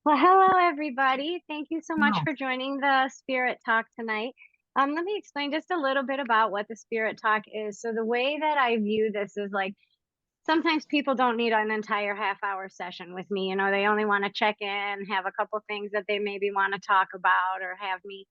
Well, hello everybody. Thank you so much No. for joining the Spirit Talk tonight. Let me explain just a little bit about what the Spirit Talk is. So the way that I view this is like sometimes people don't need an entire half-hour session with me. They only want to check in, have a couple things that they maybe want to talk about or have me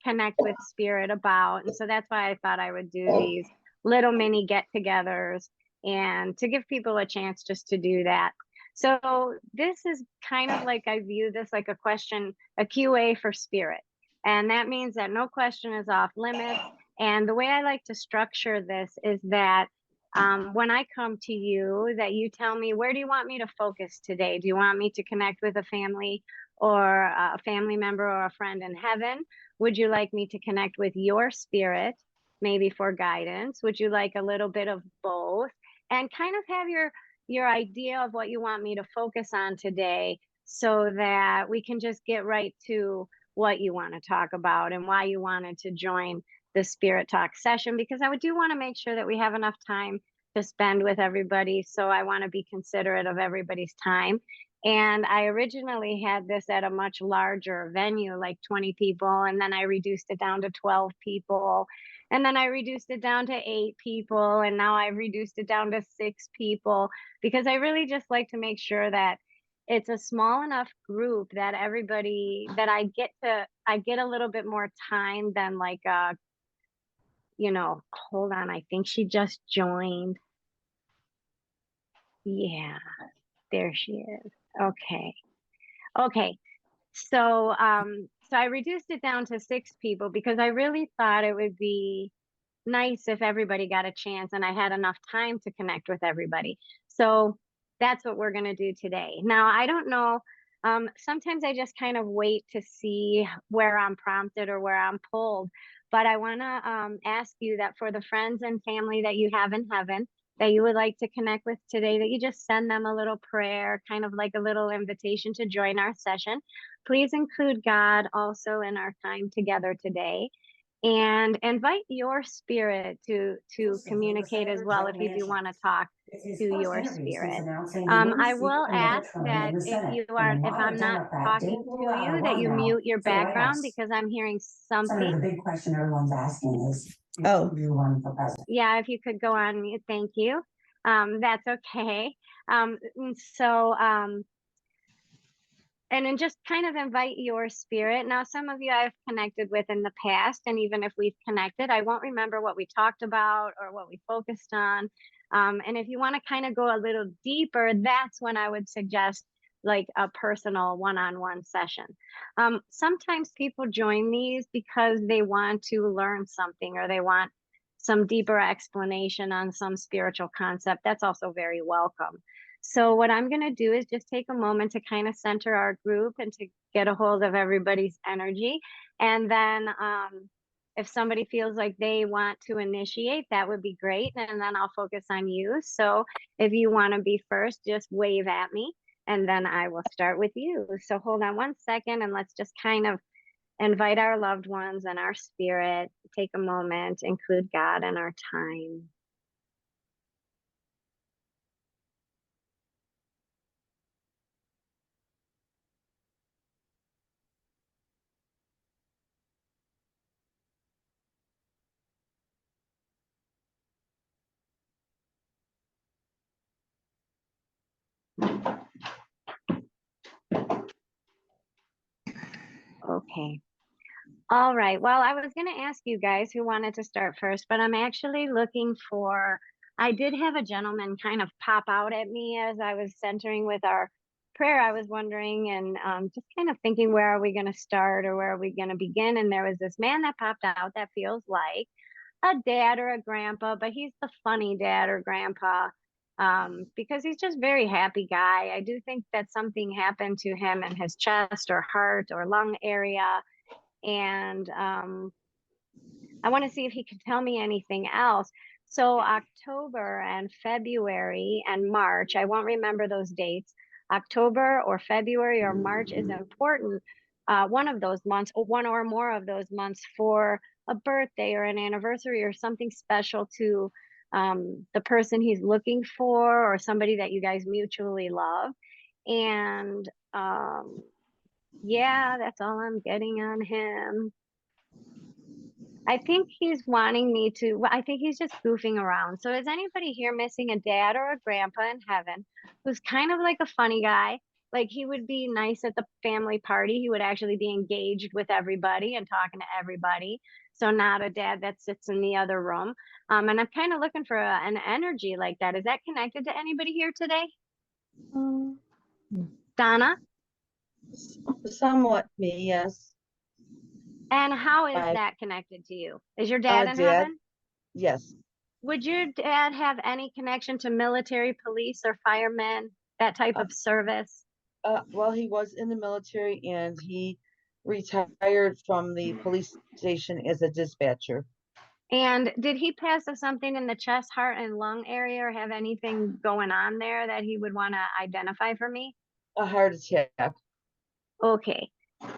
connect with Spirit about. And so that's why I thought I would do these little mini get-togethers and to give people a chance just to do that. So this is kind of like I view this like a QA for Spirit. And that means that no question is off limits. And the way I like to structure this is that when I come to you, that you tell me, where do you want me to focus today? Do you want me to connect with a family or a family member or a friend in heaven? Would you like me to connect with your spirit, maybe for guidance? Would you like a little bit of both? And kind of have your idea of what you want me to focus on today so that we can just get right to what you want to talk about and why you wanted to join the Spirit Talk session, because I do want to make sure that we have enough time to spend with everybody. So I want to be considerate of everybody's time. And I originally had this at a much larger venue, like 20 people, and then I reduced it down to 12 people. And then I reduced it down to 8 people, and now I've reduced it down to 6 people because I really just like to make sure that it's a small enough group that everybody that I get a little bit more time than like hold on, I think she just joined. Yeah, there she is. Okay. Okay. So I reduced it down to 6 people because I really thought it would be nice if everybody got a chance and I had enough time to connect with everybody. So that's what we're going to do today. Now, I don't know. Sometimes I just kind of wait to see where I'm prompted or where I'm pulled. But I want to ask you that for the friends and family that you have in heaven that you would like to connect with today, that you just send them a little prayer, kind of like a little invitation to join our session. Please include God also in our time together today and invite your spirit to Host of communicate as Riverside well Trail if you do want to Mansions. talk With his to first your interview since spirit. announcing he wouldn't I seek will another ask term in that the if Senate, you and are a if moderate I'm not Democrat talking didn't rule to out a you that run you now mute your for the White background House. because I'm hearing Senator, something. the big question everyone's asking is, oh, you run for president? Yeah, if you could go on mute, thank you. That's okay. And then just kind of invite your spirit. Now, some of you I've connected with in the past, and even if we've connected, I won't remember what we talked about or what we focused on. And if you want to kind of go a little deeper, that's when I would suggest like a personal one-on-one session. Sometimes people join these because they want to learn something or they want some deeper explanation on some spiritual concept. That's also very welcome. So what I'm going to do is just take a moment to kind of center our group and to get a hold of everybody's energy. And then if somebody feels like they want to initiate, that would be great. And then I'll focus on you. So if you want to be first, just wave at me and then I will start with you. So hold on one second and let's just kind of invite our loved ones and our spirit, take a moment, include God in our time. Okay. All right. Well, I was going to ask you guys who wanted to start first, but I'm actually looking for. I did have a gentleman kind of pop out at me as I was centering with our prayer. I was wondering and just kind of thinking, where are we going to start or where are we going to begin? And there was this man that popped out that feels like a dad or a grandpa, but he's the funny dad or grandpa because he's just very happy guy. I do think that something happened to him in his chest or heart or lung area and I want to see if he can tell me anything else. So October and February and March, I won't remember those dates. October or February or March is important. One of those months, or one or more of those months, for a birthday or an anniversary or something special to the person he's looking for or somebody that you guys mutually love. And Yeah, that's all I'm getting on him. I think he's wanting me to, well, I think he's just goofing around. So is anybody here missing a dad or a grandpa in heaven who's kind of like a funny guy? Like he would be nice at the family party. He would actually be engaged with everybody and talking to everybody. So not a dad that sits in the other room. And I'm kind of looking for an energy like that. Is that connected to anybody here today? Mm, Donna? Somewhat me, yes. And how is My that connected to you? Is your dad in dad, heaven? yes. Would your dad have any connection to military, police, or firemen, that type Uh, of service? Well, he was in the military and he retired from the police station as a dispatcher. And did he pass us something in the chest, heart, and lung area, or have anything going on there that he would want to identify for me? A heart attack. Okay.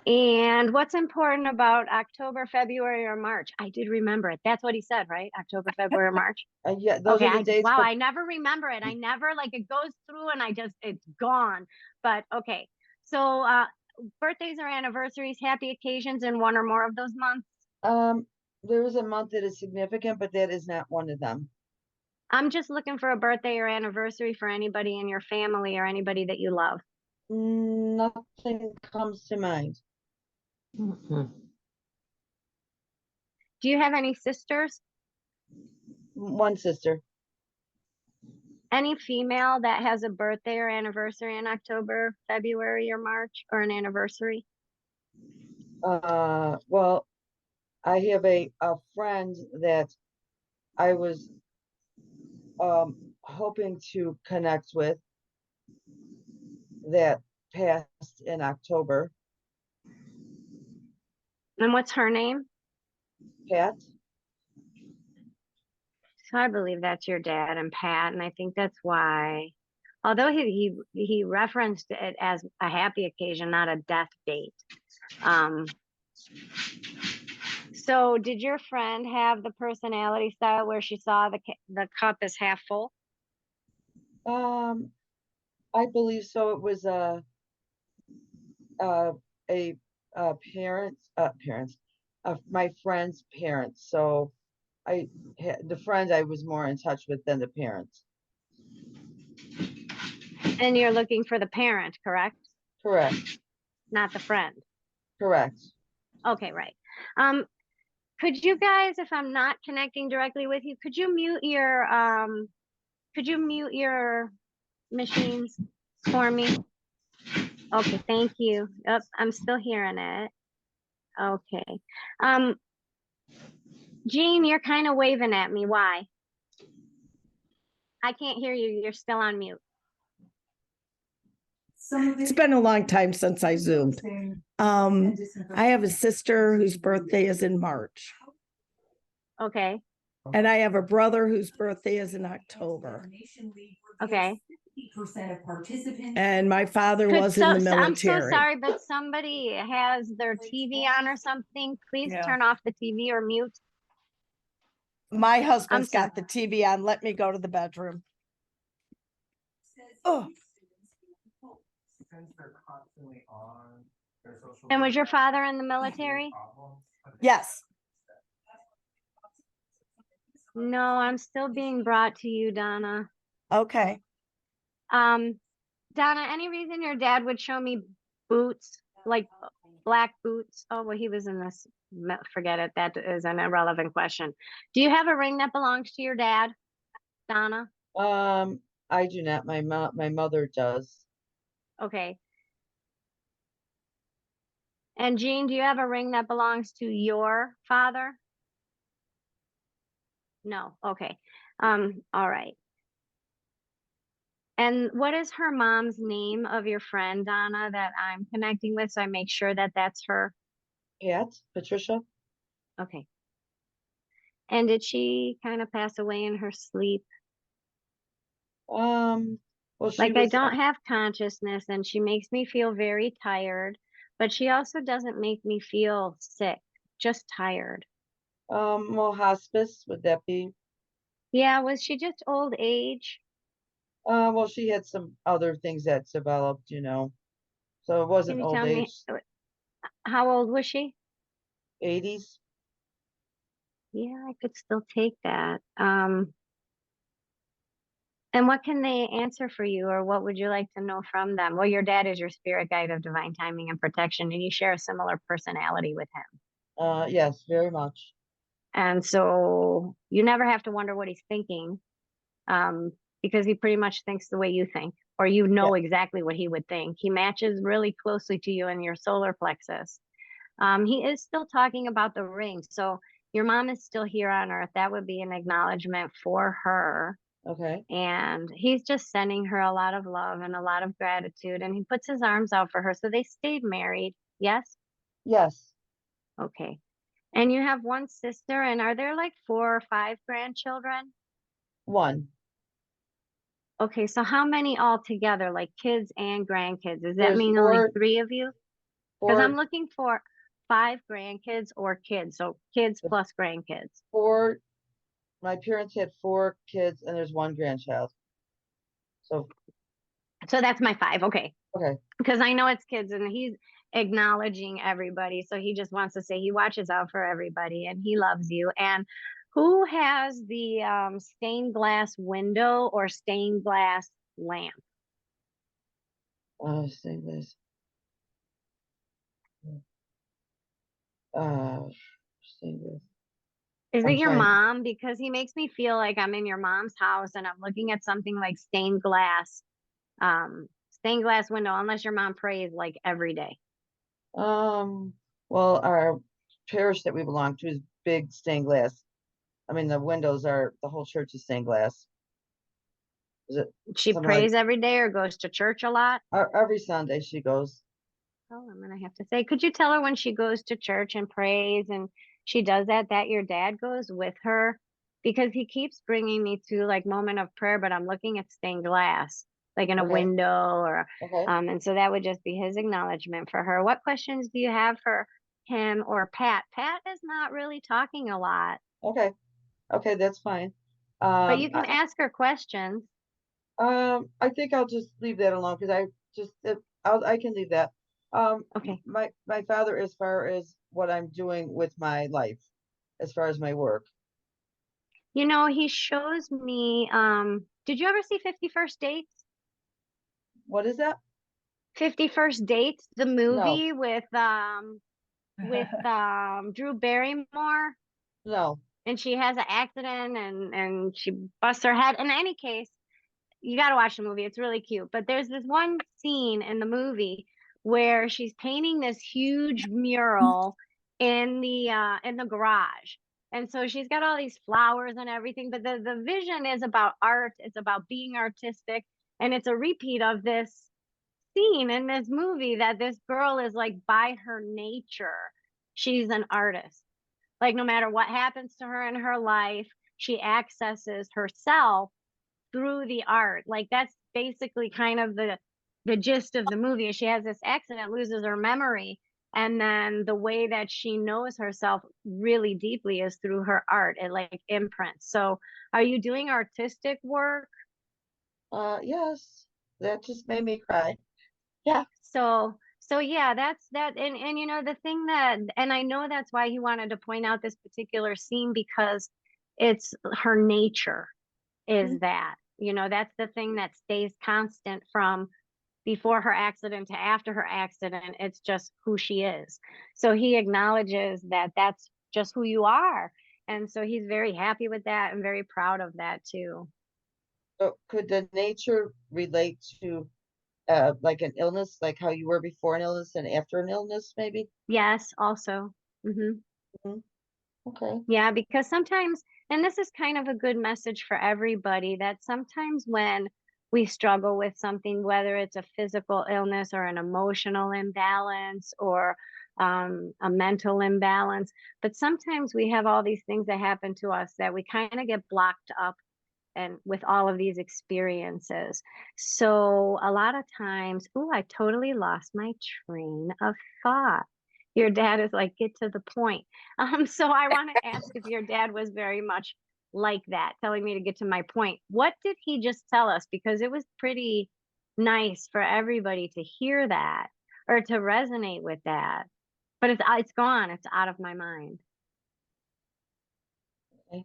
And what's important about October, February, or March? I did remember it. That's what he said, right? October, February, or March. Yeah, those Okay, are the dates. wow, But I never remember it. I never like it goes through and it's gone. But okay. So birthdays or anniversaries, happy occasions in one or more of those months. there is a month that is significant, but that is not one of them. I'm just looking for a birthday or anniversary for anybody in your family or anybody that you love. Nothing comes to mind. Do you have any sisters? One sister. Any female that has a birthday or anniversary in October, February, or March, or an anniversary? Well, I have a friend that I was hoping to connect with that passed in October. And what's her name? Pat. So I believe that's your dad and Pat, and I think that's why. Although he referenced it as a happy occasion, not a death date. So did your friend have the personality style where she saw the cup as half full? I believe so. It was uh, a parents of my friend's parents. So the friend I was more in touch with than the parents. And you're looking for the parent, correct? Correct. Not the friend. Correct. Okay, right. Could you guys, if I'm not connecting directly with you, could you mute your machines for me? Okay, thank you. Yep, I'm still hearing it. Okay. Jean, you're kind of waving at me. Why? I can't hear you. You're still on mute. It's been a long time since I Zoomed. I have a sister whose birthday is in March, Okay. and I have a brother whose birthday is in October. Okay. And my father was in the I'm so military. sorry, but somebody has their TV on or something. Please Yeah. turn off the TV or mute. My husband's sorry. got the TV on. Let me go to the bedroom. Oh, And was your father in the military? yes. No, I'm still being brought to you, Donna. Okay. Donna, any reason your dad would show me boots, like black boots? Oh, well, he was in this. Forget it. That is an irrelevant question. Do you have a ring that belongs to your dad, Donna? I do not. My mother does. Okay. And Jean, do you have a ring that belongs to your father? No. Okay. All right. And what is her mom's name of your friend, Donna, that I'm connecting with, so I make sure that that's her? Pat, Patricia. Okay. And did she kind of pass away in her sleep? Well, she Like I was, don't have consciousness and she makes me feel very tired, but she also doesn't make me feel sick, just tired. well, hospice, would that be? Yeah, was she just old age? Well, she had some other things that developed, so it Can wasn't you old tell me, age. How old was she? 80s. Yeah, I could still take that. And what can they answer for you, or what would you like to know from them? Well, your dad is your spirit guide of divine timing and protection, and you share a similar personality with him. Yes, very much. And so you never have to wonder what he's thinking, because he pretty much thinks the way you think, or you Yeah. know exactly what he would think. He matches really closely to you in your solar plexus. He is still talking about the ring. So your mom is still here on earth. That would be an acknowledgement for her. Okay. And he's just sending her a lot of love and a lot of gratitude. And he puts his arms out for her. So they stayed married. Yes? Yes. Okay. And you have one sister, and are there like 4 or 5 grandchildren? One. Okay, so how many altogether, like kids and grandkids? Does that There's mean only four, 3 of you? Because I'm looking for 5 grandkids or kids, so kids the plus grandkids. four, my parents had 4 kids and there's one grandchild. So, So that's my 5, okay. okay. Because I know it's kids and he's acknowledging everybody. So he just wants to say he watches out for everybody and he loves you. And who has the stained glass window or stained glass lamp? Say this. Uh, say this. Is I'm it your trying. mom? Because he makes me feel like I'm in your mom's house and I'm looking at something like stained glass window, unless your mom prays like every day. Well, our parish that we belong to is big stained glass. I mean, the windows are, the whole church is stained glass. Is it She something like prays every day or goes to church a lot. every Sunday she goes? Oh, I'm gonna have to say, could you tell her when she goes to church and prays and she does that, that your dad goes with her? Because he keeps bringing me to like moment of prayer, but I'm looking at stained glass, like in a Okay. window or, Okay. and so that would just be his acknowledgement for her. What questions do you have for him or Pat? Pat is not really talking a lot, Okay. Okay. That's fine. but you Um, can I, ask her questions. I think I'll just leave that alone because I can leave that. Okay. My father, as far as what I'm doing with my life, as far as my work. You know, he shows me, did you ever see 51st Dates? What is that? 51st Dates, the No. movie with Drew Barrymore, No. and she has an accident and she busts her head. In any case, you got to watch the movie. It's really cute. But there's this one scene in the movie where she's painting this huge mural in the garage. And so she's got all these flowers and everything, but the vision is about art. It's about being artistic, and it's a repeat of this scene in this movie that this girl is like by her nature, she's an artist. Like no matter what happens to her in her life, she accesses herself through the art. Like that's basically kind of the gist of the movie. She has this accident, loses her memory, and then the way that she knows herself really deeply is through her art. It like imprints. So, are you doing artistic work? Yes. That just made me cry. Yeah. So yeah, that's that. And you know, the thing that, and I know that's why he wanted to point out this particular scene because it's her nature is Mhm. that, you know, that's the thing that stays constant from before her accident to after her accident. It's just who she is. So he acknowledges that that's just who you are. And so he's very happy with that and very proud of that too. So could the nature relate to like an illness, like how you were before an illness and after an illness, maybe? Yes, also. Hmm. Mhm. Okay. Yeah, because sometimes, and this is kind of a good message for everybody, that sometimes when we struggle with something, whether it's a physical illness or an emotional imbalance or a mental imbalance, but sometimes we have all these things that happen to us that we kind of get blocked up and with all of these experiences. So a lot of times, oh, I totally lost my train of thought. Your dad is like, get to the point. So I want to ask if your dad was very much like that, telling me to get to my point. What did he just tell us? Because it was pretty nice for everybody to hear that or to resonate with that. but it's gone. It's out of my mind. Okay.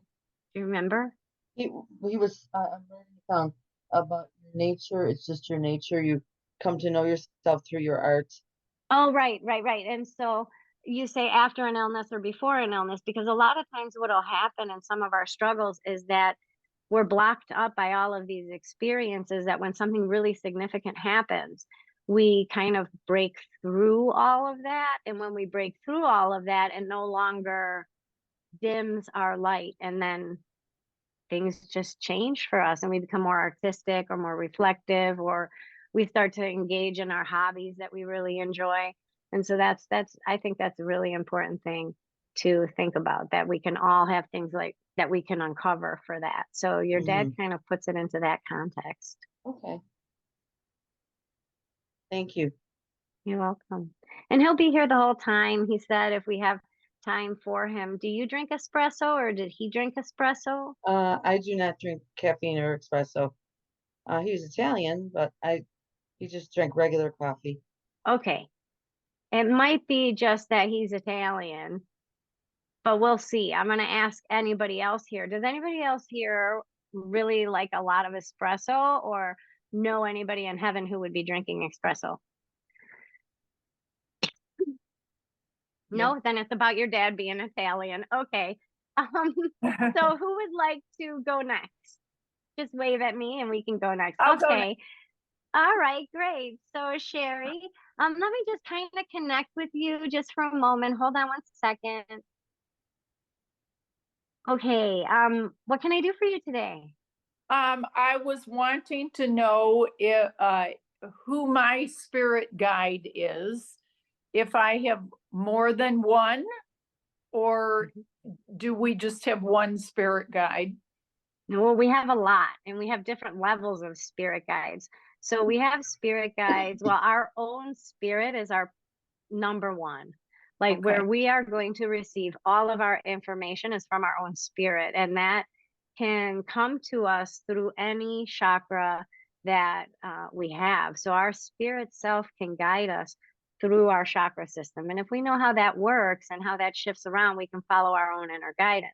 Do you remember? He was, I'm writing it down about your nature. It's just your nature. You come to know yourself through your art. Oh, right, right, right. And so you say after an illness or before an illness, because a lot of times what'll happen in some of our struggles is that we're blocked up by all of these experiences that when something really significant happens, we kind of break through all of that. And when we break through all of that, it no longer dims our light. And then things just change for us and we become more artistic or more reflective, or we start to engage in our hobbies that we really enjoy. And so that's I think that's a really important thing to think about, that we can all have things like that we can uncover for that. So your dad kind of puts it into that context. Okay. Thank you. You're welcome. And he'll be here the whole time. He said if we have time for him. Do you drink espresso or did he drink espresso? I do not drink caffeine or espresso. He was Italian, but he just drank regular coffee. Okay. It might be just that he's Italian, but we'll see. I'm going to ask anybody else here. Does anybody else here really like a lot of espresso or know anybody in heaven who would be drinking espresso? No, then it's about your dad being Italian. Okay. So who would like to go next? Just wave at me and we can go next. I'll go Okay. All right, great. So Sherry, let me just kind of connect with you just for a moment. Hold on one second. Okay, what can I do for you today? I was wanting to know who my spirit guide is, if I have more than one, or do we just have one spirit guide? Well, we have a lot and we have different levels of spirit guides. So we have spirit guides. Well, our own spirit is our number one. Like where Okay. we are going to receive all of our information is from our own spirit. And that can come to us through any chakra that we have. So our spirit self can guide us through our chakra system. And if we know how that works and how that shifts around, we can follow our own inner guidance.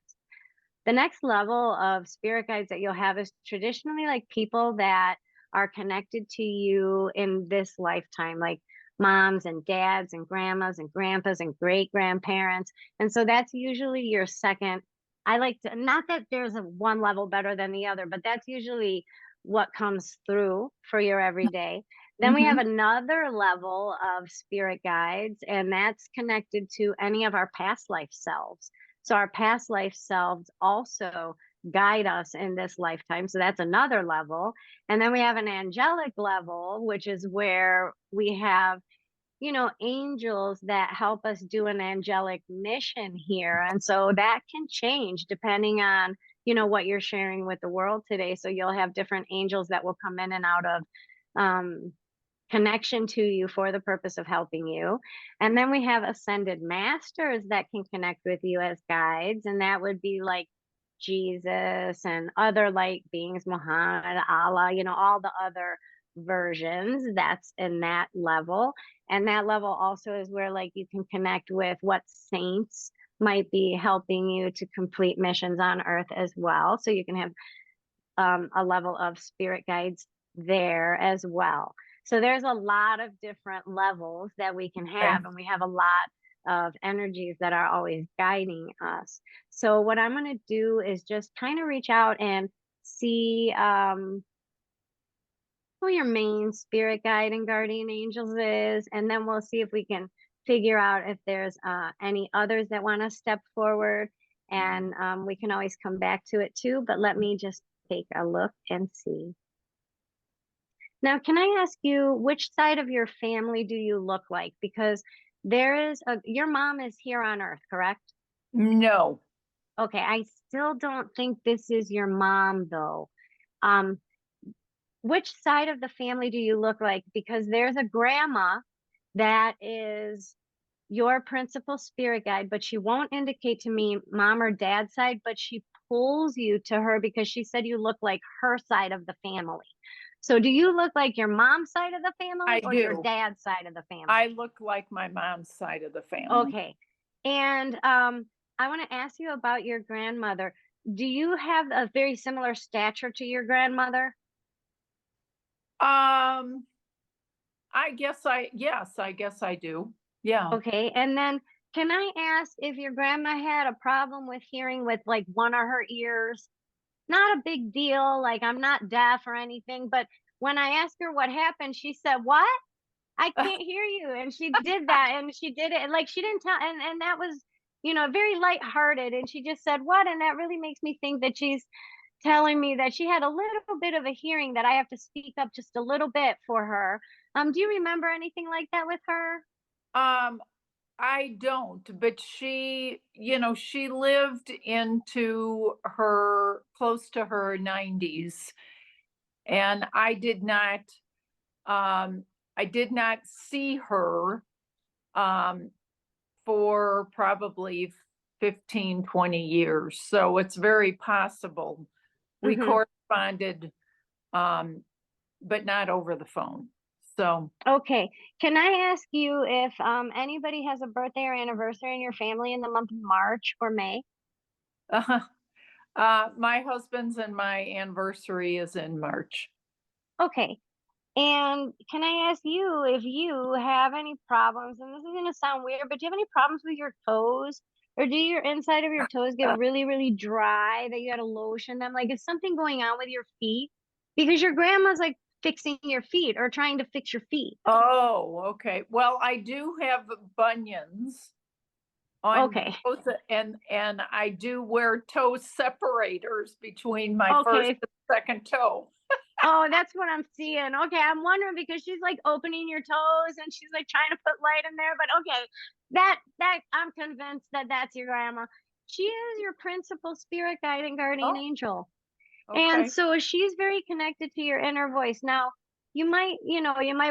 The next level of spirit guides that you'll have is traditionally like people that are connected to you in this lifetime, like moms and dads and grandmas and grandpas and great grandparents. And so that's usually your second. I like to, not that there's a one level better than the other, but that's usually what comes through for your everyday. Then we have another level of spirit guides, and that's connected to any of our past life selves. So our past life selves also guide us in this lifetime. So that's another level. And then we have an angelic level, which is where we have, angels that help us do an angelic mission here. And so that can change depending on, what you're sharing with the world today. So you'll have different angels that will come in and out of connection to you for the purpose of helping you. And then we have ascended masters that can connect with you as guides. And that would be like Jesus and other light beings, Muhammad, Allah, all the other versions. That's in that level. And that level also is where like you can connect with what saints might be helping you to complete missions on earth as well. So you can have a level of spirit guides there as well. So there's a lot of different levels that we can have, and we have a lot of energies that are always guiding us. So what I'm going to do is just kind of reach out and see who your main spirit guide and guardian angels is, and then we'll see if we can figure out if there's any others that want to step forward, and we can always come back to it too, but let me just take a look and see. Now, can I ask you, which side of your family do you look like? Because your mom is here on earth, correct? No. Okay, I still don't think this is your mom though. Which side of the family do you look like? Because there's a grandma that is your principal spirit guide, but she won't indicate to me mom or dad's side, but she pulls you to her because she said you look like her side of the family. So do you look like your mom's side of the family I or your do. dad's side of the family? I look like my mom's side of the family. Okay. And I want to ask you about your grandmother. Do you have a very similar stature to your grandmother? Yes, I guess I do. Yeah. Okay. And then can I ask if your grandma had a problem with hearing with like one of her ears? Not a big deal, like I'm not deaf or anything, but when I asked her what happened, she said, "What? I can't hear you." And she did that and she did it and like she didn't tell and that was, very lighthearted and she just said, "What?" And that really makes me think that she's telling me that she had a little bit of a hearing that I have to speak up just a little bit for her. Do you remember anything like that with her? Um, I don't, but she lived into her close to her 90s, and I did not see her um for probably 15, 20 years. So it's very possible we Mhm. corresponded, but not over the phone. So Okay. Can I ask you if anybody has a birthday or anniversary in your family in the month of March or May? my husband's and my anniversary is in March. Okay. And can I ask you if you have any problems? And this is going to sound weird, but do you have any problems with your toes? Or do your inside of your toes get really, really dry that you got to lotion them? Like, is something going on with your feet? Because your grandma's like fixing your feet or trying to fix your feet. Oh, okay. Well, I do have bunions on Okay. both, and I do wear toe separators between my first Okay. and second toe. Oh, that's what I'm seeing. Okay, I'm wondering because she's like opening your toes and she's like trying to put light in there. But okay, that I'm convinced that that's your grandma. She is your principal spirit guide and guardian Oh, angel. And okay. so she's very connected to your inner voice. Now, you might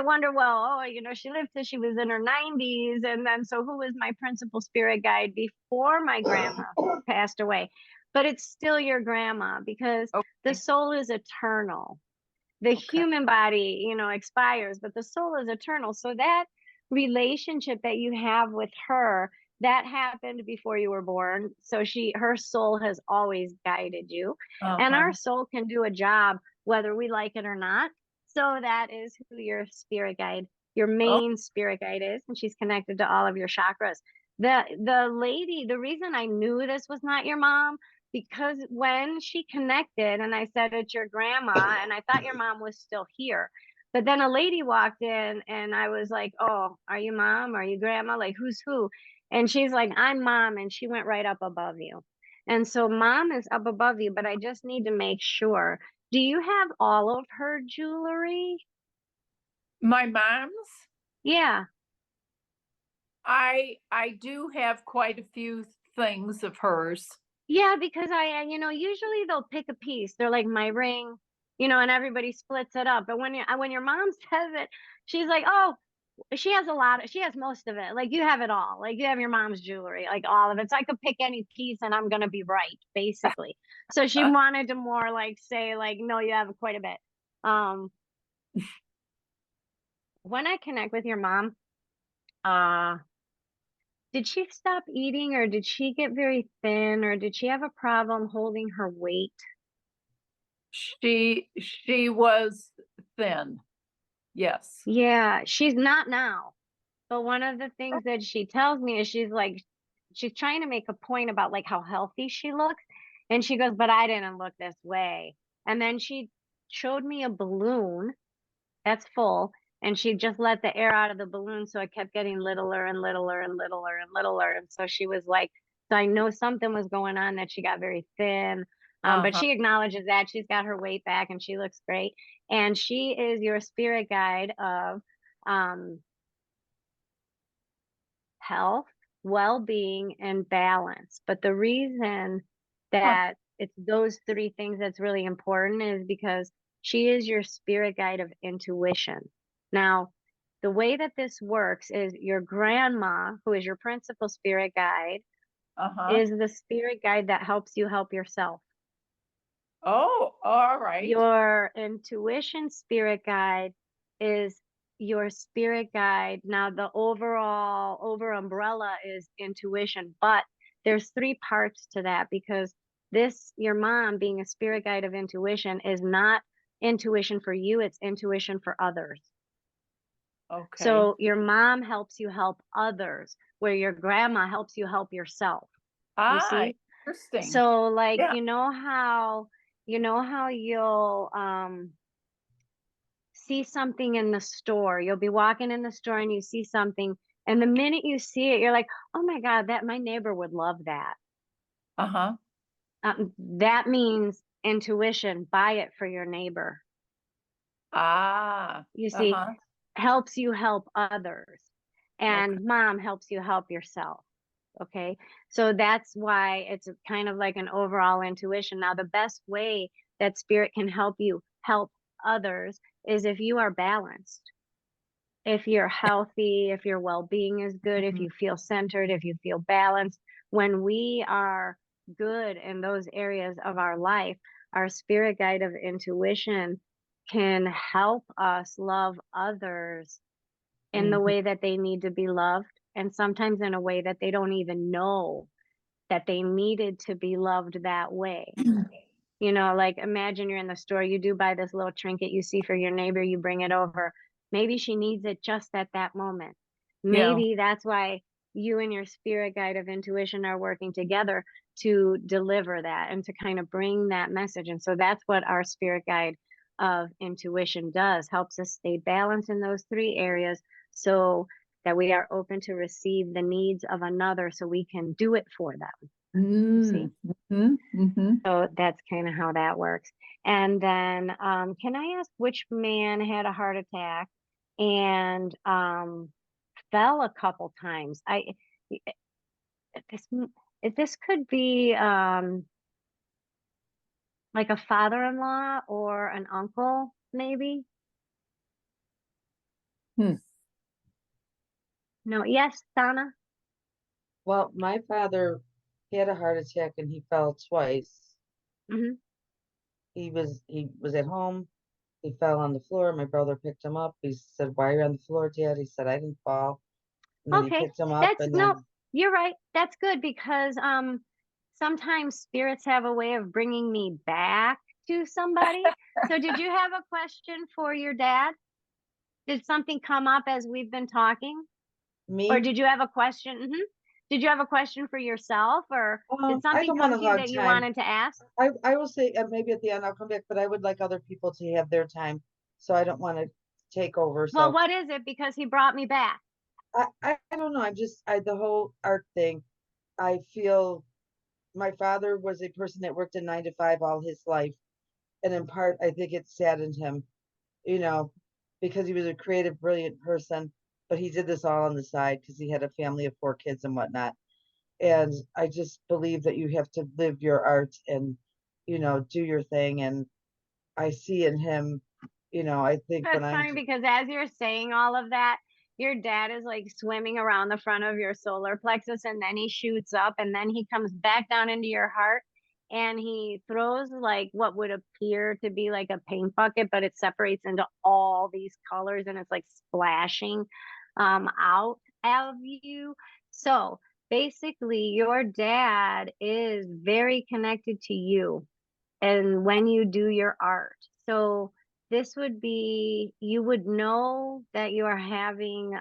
wonder, well, oh, she lived till she was in her 90s. And then, so who was my principal spirit guide before my grandma passed away? But it's still your grandma because the Okay. soul is eternal. The Okay. human body, expires, but the soul is eternal. So that relationship that you have with her, that happened before you were born. So her soul has always guided you. And our Uh-huh. soul can do a job whether we like it or not. So that is who your spirit guide, your Oh, main spirit guide is, and she's connected to all of your chakras. The reason I knew this was not your mom because when she connected and I said it's your grandma and I thought your mom was still here. But then a lady walked in and I was like, "Oh, are you mom? Are you grandma? Like who's who?" And she's like, "I'm mom." And she went right up above you. And so mom is up above you, but I just need to make sure. Do you have all of her jewelry? my mom's? Yeah. I do have quite a few things of hers. Yeah, because usually they'll pick a piece. They're like my ring, and everybody splits it up. But when your mom says it, she's like, "Oh, she has most of it. Like you have it all. Like you have your mom's jewelry, like all of it. So I could pick any piece and I'm gonna be right, basically." So she wanted to more like say like, "No, you have quite a bit." Um, when I connect with your mom, uh, did she stop eating or did she get very thin or did she have a problem holding her weight? She was thin. Yes. Yeah, she's not now. But one of the things that she tells me is she's trying to make a point about like how healthy she looks. And she goes, "But I didn't look this way." And then she showed me a balloon that's full and she just let the air out of the balloon. So it kept getting littler and littler and littler and littler. And so she was like, so I know something was going on that she got very thin. But Uh-huh. she acknowledges that she's got her weight back and she looks great. And she is your spirit guide of um, health, well-being, and balance. But the reason Huh. that it's those three things that's really important is because she is your spirit guide of intuition. Now, the way that this works is your grandma, who is your principal spirit guide, Uh-huh. is the spirit guide that helps you help yourself. Oh, all right. Your intuition spirit guide is your spirit guide. Now, the over umbrella is intuition, but there's three parts to that because your mom being a spirit guide of intuition is not intuition for you, it's intuition for others. Okay. So your mom helps you help others, where your grandma helps you help yourself. You see? Interesting. So like, Yeah. you know how you'll see something in the store. You'll be walking in the store and you see something, and the minute you see it, you're like, "Oh my God, that my neighbor would love that." Uh-huh. That means intuition. Buy it for your neighbor. Ah, You see, uh-huh. helps you help others, and Okay. mom helps you help yourself. Okay. So that's why it's kind of like an overall intuition. Now, the best way that spirit can help you help others is if you are balanced, if you're healthy, if your well being is good, if Mhm. you feel centered, if you feel balanced. When we are good in those areas of our life, our spirit guide of intuition can help us love others in the Mhm. way that they need to be loved, and sometimes in a way that they don't even know that they needed to be loved that way. You know, like imagine you're in the store, you do buy this little trinket you see for your neighbor, you bring it over. Maybe she needs it just at that moment. Yeah. Maybe that's why you and your spirit guide of intuition are working together to deliver that and to kind of bring that message. And so that's what our spirit guide of intuition does, helps us stay balanced in those three areas so that we are open to receive the needs of another so we can do it for them. You see? Mm. Mm-hmm. So that's kind of how that works. And then, can I ask which man had a heart attack and fell a couple times? This this could be like a father-in-law or an uncle, maybe. Hmm. No, yes, Donna. Well, my father, he had a heart attack and he fell twice. Hmm. He was at home. He fell on the floor. My brother picked him up. He said, "Why are you on the floor, Dad?" He said, "I didn't fall." And then he Okay, picked him up that's and no, then you're right. That's good because sometimes spirits have a way of bringing me back to somebody. So did you have a question for your dad? Did something come up as we've been talking? Or me, did you have a question? Did you have a question for yourself, or did I something don't want come to to you hog that you time. wanted to ask? I will say maybe at the end I'll come back, but I would like other people to have their time. So I don't want to take over. Well, So what is it? Because he brought me back. I don't know. The whole art thing, I feel my father was a person that worked a 9 to 5 all his life. And in part, I think it saddened him, you know, because he was a creative, brilliant person, but he did this all on the side because he had a family of 4 kids and whatnot. And I just believe that you have to live your art and, do your thing. And I see in him, I think when That's I'm, funny because as you're saying all of that, your dad is like swimming around the front of your solar plexus and then he shoots up and then he comes back down into your heart and he throws like what would appear to be like a paint bucket, but it separates into all these colors and it's like splashing out of you. So basically, your dad is very connected to you and when you do your art. So this would be, you would know that you are having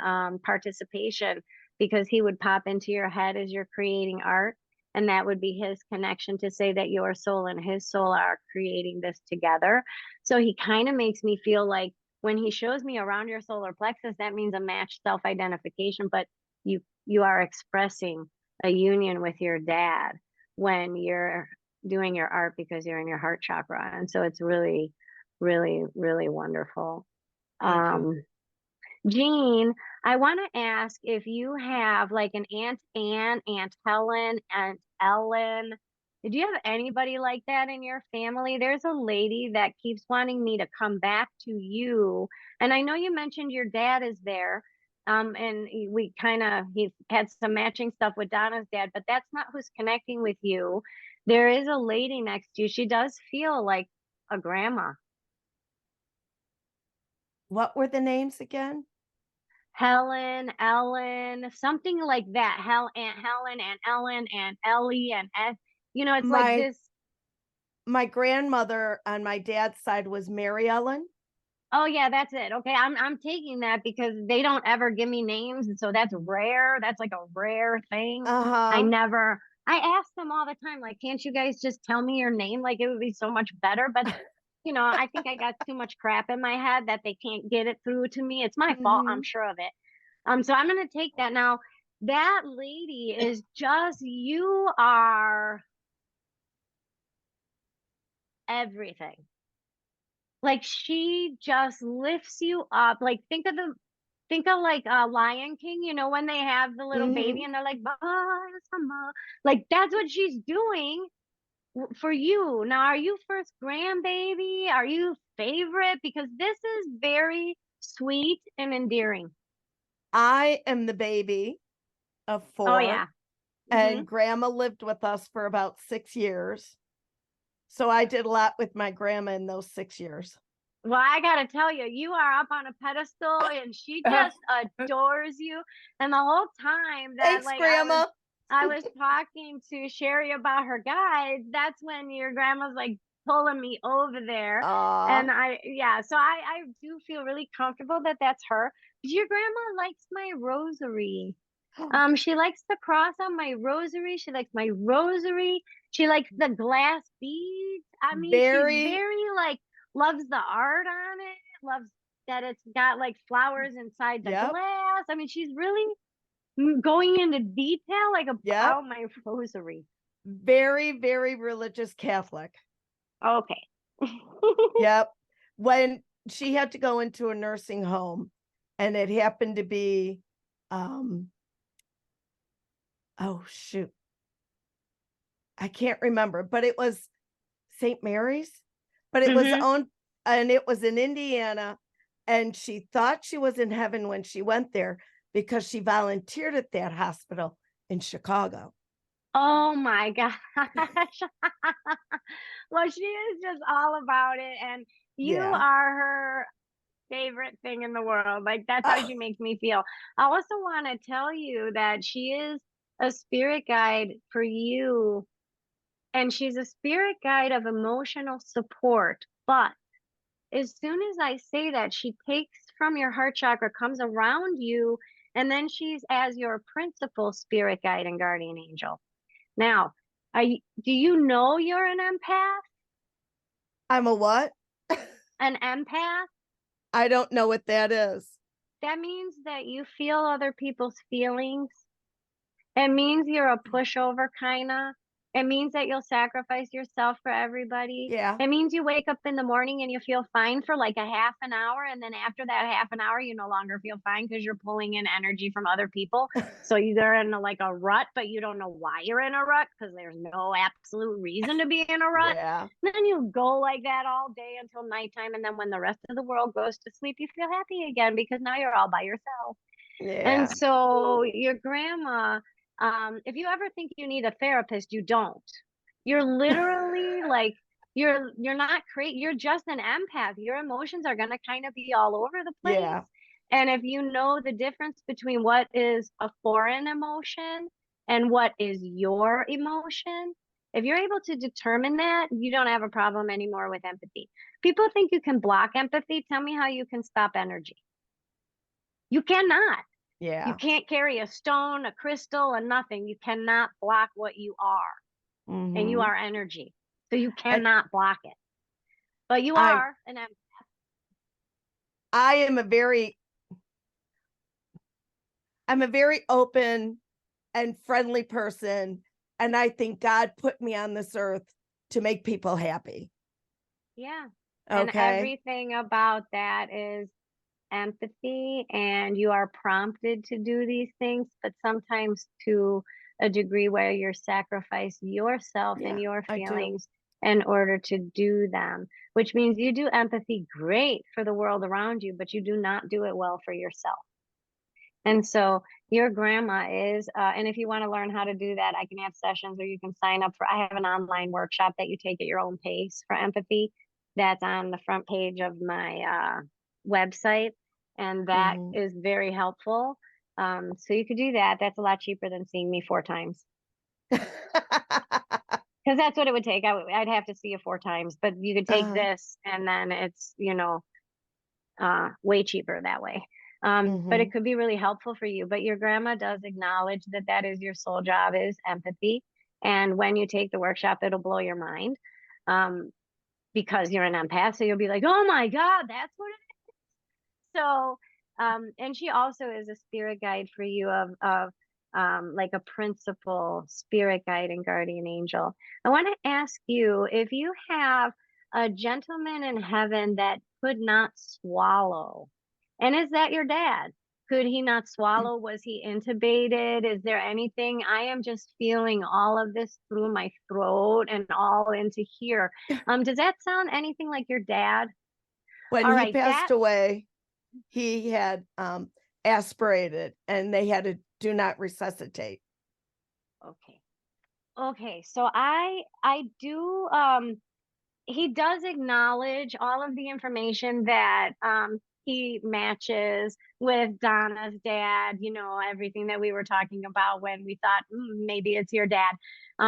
participation because he would pop into your head as you're creating art. And that would be his connection to say that your soul and his soul are creating this together. So he kind of makes me feel like when he shows me around your solar plexus, that means a matched self-identification, but you are expressing a union with your dad when you're doing your art because you're in your heart chakra. And so it's really, really, really wonderful. thank you. Jean, I want to ask if you have like an Aunt Anne, Aunt Helen, Aunt Ellen. Did you have anybody like that in your family? There's a lady that keeps wanting me to come back to you. And I know you mentioned your dad is there. And we kind of, he had some matching stuff with Donna's dad, but that's not who's connecting with you. there is a lady next to you. She does feel like a grandma. What were the names again? Helen, Ellen, something like that. Aunt Helen and Ellen and Ellie and you know, it's like My this. my grandmother on my dad's side was Mary Ellen. Oh yeah, that's it. Okay, I'm taking that because they don't ever give me names, and so that's rare. That's like a rare thing. I Uh-huh. never. I ask them all the time, like, can't you guys just tell me your name? Like, it would be so much better. But you know, I think I got too much crap in my head that they can't get it through to me. It's my fault, I'm Mhm. sure of it. So I'm gonna take that now. That lady is just, you are everything. Like she just lifts you up. Like think of like Lion King, you know, when they have the little baby Mhm. and they're like, "Bah-sama." Like that's what she's doing for you. Now, are you first grandbaby? Are you favorite? Because this is very sweet and endearing. I am the baby of Oh 4, yeah. and grandma lived with us for about 6 years. So I did a lot with my grandma in those 6 years. Well, I gotta tell you, you are up on a pedestal and she just adores you. And the whole time that Thanks, like grandma. I was talking to Sherry about her guides, that's when your grandma's like pulling me over there. Aw. And yeah, so I do feel really comfortable that that's her. Your grandma likes my rosary. She likes the cross on my rosary. She likes my rosary. She likes the glass beads. I mean, she's Very, very like loves the art on it, loves that it's got like flowers inside the yep, glass. I mean, she's really going into detail like yep, about my rosary. very, very religious Catholic. Okay. Yep. When she had to go into a nursing home and it happened to be, oh shoot, I can't remember, but it was St. Mary's, but it was Hmm. on, and it was in Indiana. And she thought she was in heaven when she went there because she volunteered at that hospital in Chicago. Oh my gosh. Well, she is just all about it. And you Yeah. are her favorite thing in the world. Like that's how Oh, she makes me feel. I also want to tell you that she is a spirit guide for you, and she's a spirit guide of emotional support. But as soon as I say that, she takes from your heart chakra, comes around you, and then she's as your principal spirit guide and guardian angel. Now, do you know you're an empath? I'm a what? An empath? I don't know what that is. That means that you feel other people's feelings. It means you're a pushover, kinda. It means that you'll sacrifice yourself for everybody. Yeah. It means you wake up in the morning and you feel fine for like a half an hour, and then after that half an hour, you no longer feel fine because you're pulling in energy from other people. So you're in like a rut, but you don't know why you're in a rut because there's no absolute reason to be in a rut. Yeah. Then you go like that all day until nighttime, and then when the rest of the world goes to sleep, you feel happy again because now you're all by yourself. Yeah. And so your grandma, if you ever think you need a therapist, you don't. You're literally like you're not crazy. You're just an empath. Your emotions are gonna kind of be all over the place. Yeah. And if you know the difference between what is a foreign emotion and what is your emotion, if you're able to determine that, you don't have a problem anymore with empathy. People think you can block empathy. Tell me how you can stop energy. You cannot. You Yeah. can't carry a stone, a crystal, and nothing. You cannot block what you are, and you Hmm. are energy. So you And cannot block it. But you I'm are an I am a very I'm a very open and friendly person. And I think God put me on this earth to make people happy. yeah. And Okay. everything about that is empathy, and you are prompted to do these things, but sometimes to a degree where you're sacrificing yourself and Yeah, your I do. feelings in order to do them, which means you do empathy great for the world around you, but you do not do it well for yourself. And so your grandma is, and if you want to learn how to do that, I can have sessions or you can sign up for, I have an online workshop that you take at your own pace for empathy. That's on the front page of my website. And that Mhm. is very helpful. So you could do that. That's a lot cheaper than seeing me 4 times. Because that's what it would take. I'd have to see you 4 times, but you could take Uh-huh. this and then it's, way cheaper that way. But it Mhm. could be really helpful for you. But your grandma does acknowledge that that is your soul job is empathy. And when you take the workshop, it'll blow your mind. Because you're an empath. So you'll be like, oh my God, that's what it is. So, and she also is a spirit guide for you of like a principal spirit guide and guardian angel. I want to ask you if you have a gentleman in heaven that could not swallow, and is that your dad? Could he not swallow? Was he intubated? Is there anything? I am just feeling all of this through my throat and all into here. Does that sound anything like your dad? When All he right, that passed away, he had aspirated and they had to do not resuscitate. okay. Okay, so I do he does acknowledge all of the information that he matches with Donna's dad, everything that we were talking about when we thought maybe it's your dad.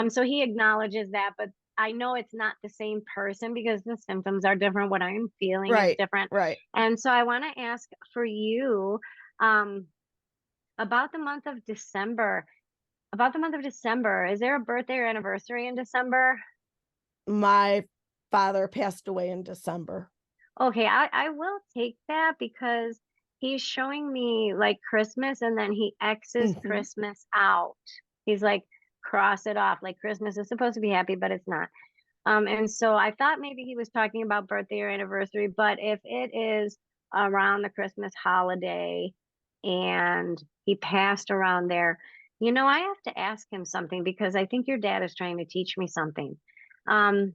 So he acknowledges that, but I know it's not the same person because the symptoms are different. What I'm feeling is Right, different. right. And so I want to ask for you um about the month of December. About the month of December, is there a birthday or anniversary in December? My father passed away in December. Okay, I will take that because he's showing me like Christmas and then he X's Mhm. Christmas out. He's like, cross it off. Like Christmas is supposed to be happy, but it's not. And so I thought maybe he was talking about birthday or anniversary, but if it is around the Christmas holiday and he passed around there, I have to ask him something because I think your dad is trying to teach me something. Um,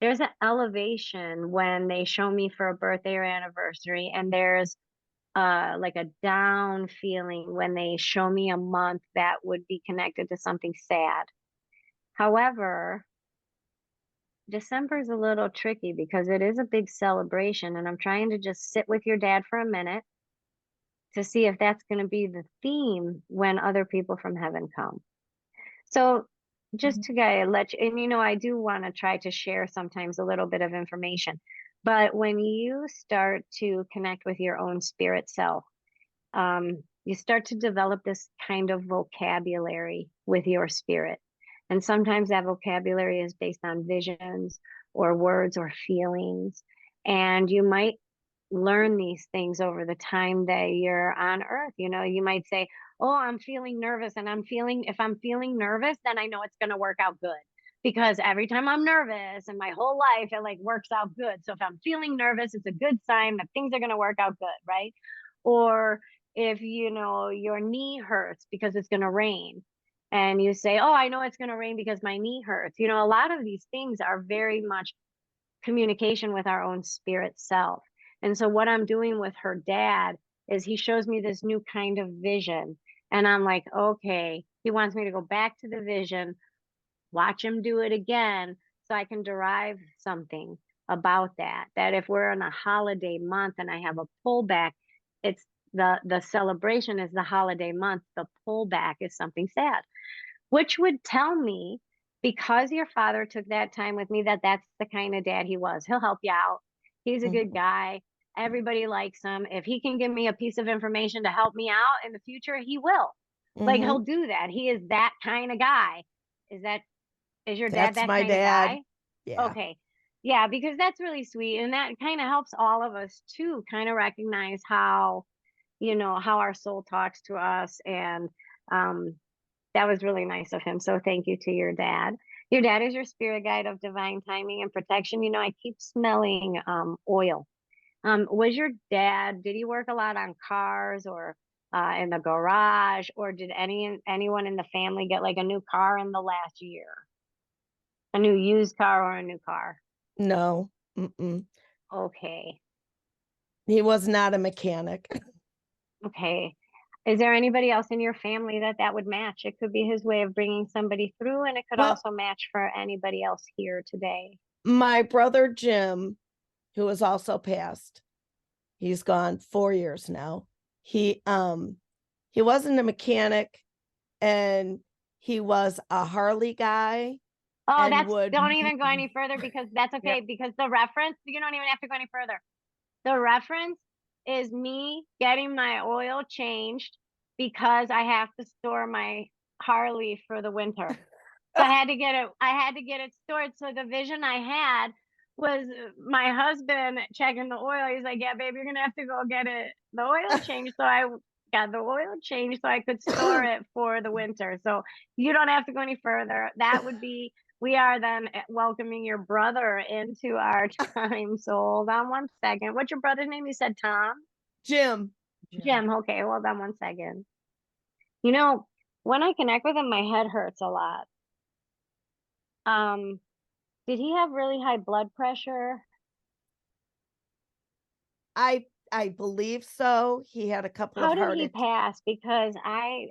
there's an elevation when they show me for a birthday or anniversary, and there's like a down feeling when they show me a month that would be connected to something sad. However, December is a little tricky because it is a big celebration, and I'm trying to just sit with your dad for a minute to see if that's going to be the theme when other people from heaven come. So, just Mhm. to let you, and I do want to try to share sometimes a little bit of information, but when you start to connect with your own spirit self, you start to develop this kind of vocabulary with your spirit. And sometimes that vocabulary is based on visions or words or feelings. And you might learn these things over the time that you're on earth. You might say, oh, I'm feeling nervous. And if I'm feeling nervous, then I know it's going to work out good. Because every time I'm nervous and my whole life, it like works out good. So if I'm feeling nervous, it's a good sign that things are going to work out good, right? Or if your knee hurts because it's going to rain and you say, oh, I know it's going to rain because my knee hurts. A lot of these things are very much communication with our own spirit self. And so what I'm doing with her dad is he shows me this new kind of vision, and I'm like, okay, he wants me to go back to the vision, watch him do it again so I can derive something about that if we're in a holiday month and I have a pullback, it's the celebration is the holiday month, the pullback is something sad, which would tell me, because your father took that time with me, that that's the kind of dad he was. He'll help you out. He's a good Mhm. guy. Everybody likes him. If he can give me a piece of information to help me out in the future, he will. Like Mhm. he'll do that. He is that kind of guy. Is that is your dad That's that my kind of dad. guy? Yeah. Okay. Yeah, because that's really sweet. And that kind of helps all of us too kind of recognize how our soul talks to us. And um, that was really nice of him. So thank you to your dad. Your dad is your spirit guide of divine timing and protection. I keep smelling oil. Was your dad, did he work a lot on cars or in the garage, or did anyone in the family get like a new car in the last year? A new used car or a new car? No. Mm-mm. Okay. He was not a mechanic. Okay. Is there anybody else in your family that would match? It could be his way of bringing somebody through, and it could Well- also match for anybody else here today. My brother Jim, who has also passed, he's gone 4 years now. He wasn't a mechanic, and he was a Harley guy. Oh, And that's, would- don't even go any further because that's okay, because the reference, you don't even have to go any further. The reference is me getting my oil changed because I have to store my Harley for the winter. So I had to get it stored. So the vision I had was my husband checking the oil. He's like, yeah, babe, you're gonna have to go get the oil changed. So I got the oil changed so I could store it for the winter. So you don't have to go any further. That would be, we are then welcoming your brother into our time. So hold on one second. What's your brother's name? You said Tom? Jim. Jim. Okay, hold on one second. You know, when I connect with him, my head hurts a lot. Did he have really high blood pressure? I believe so. He had a couple How of did heart he pass? Because I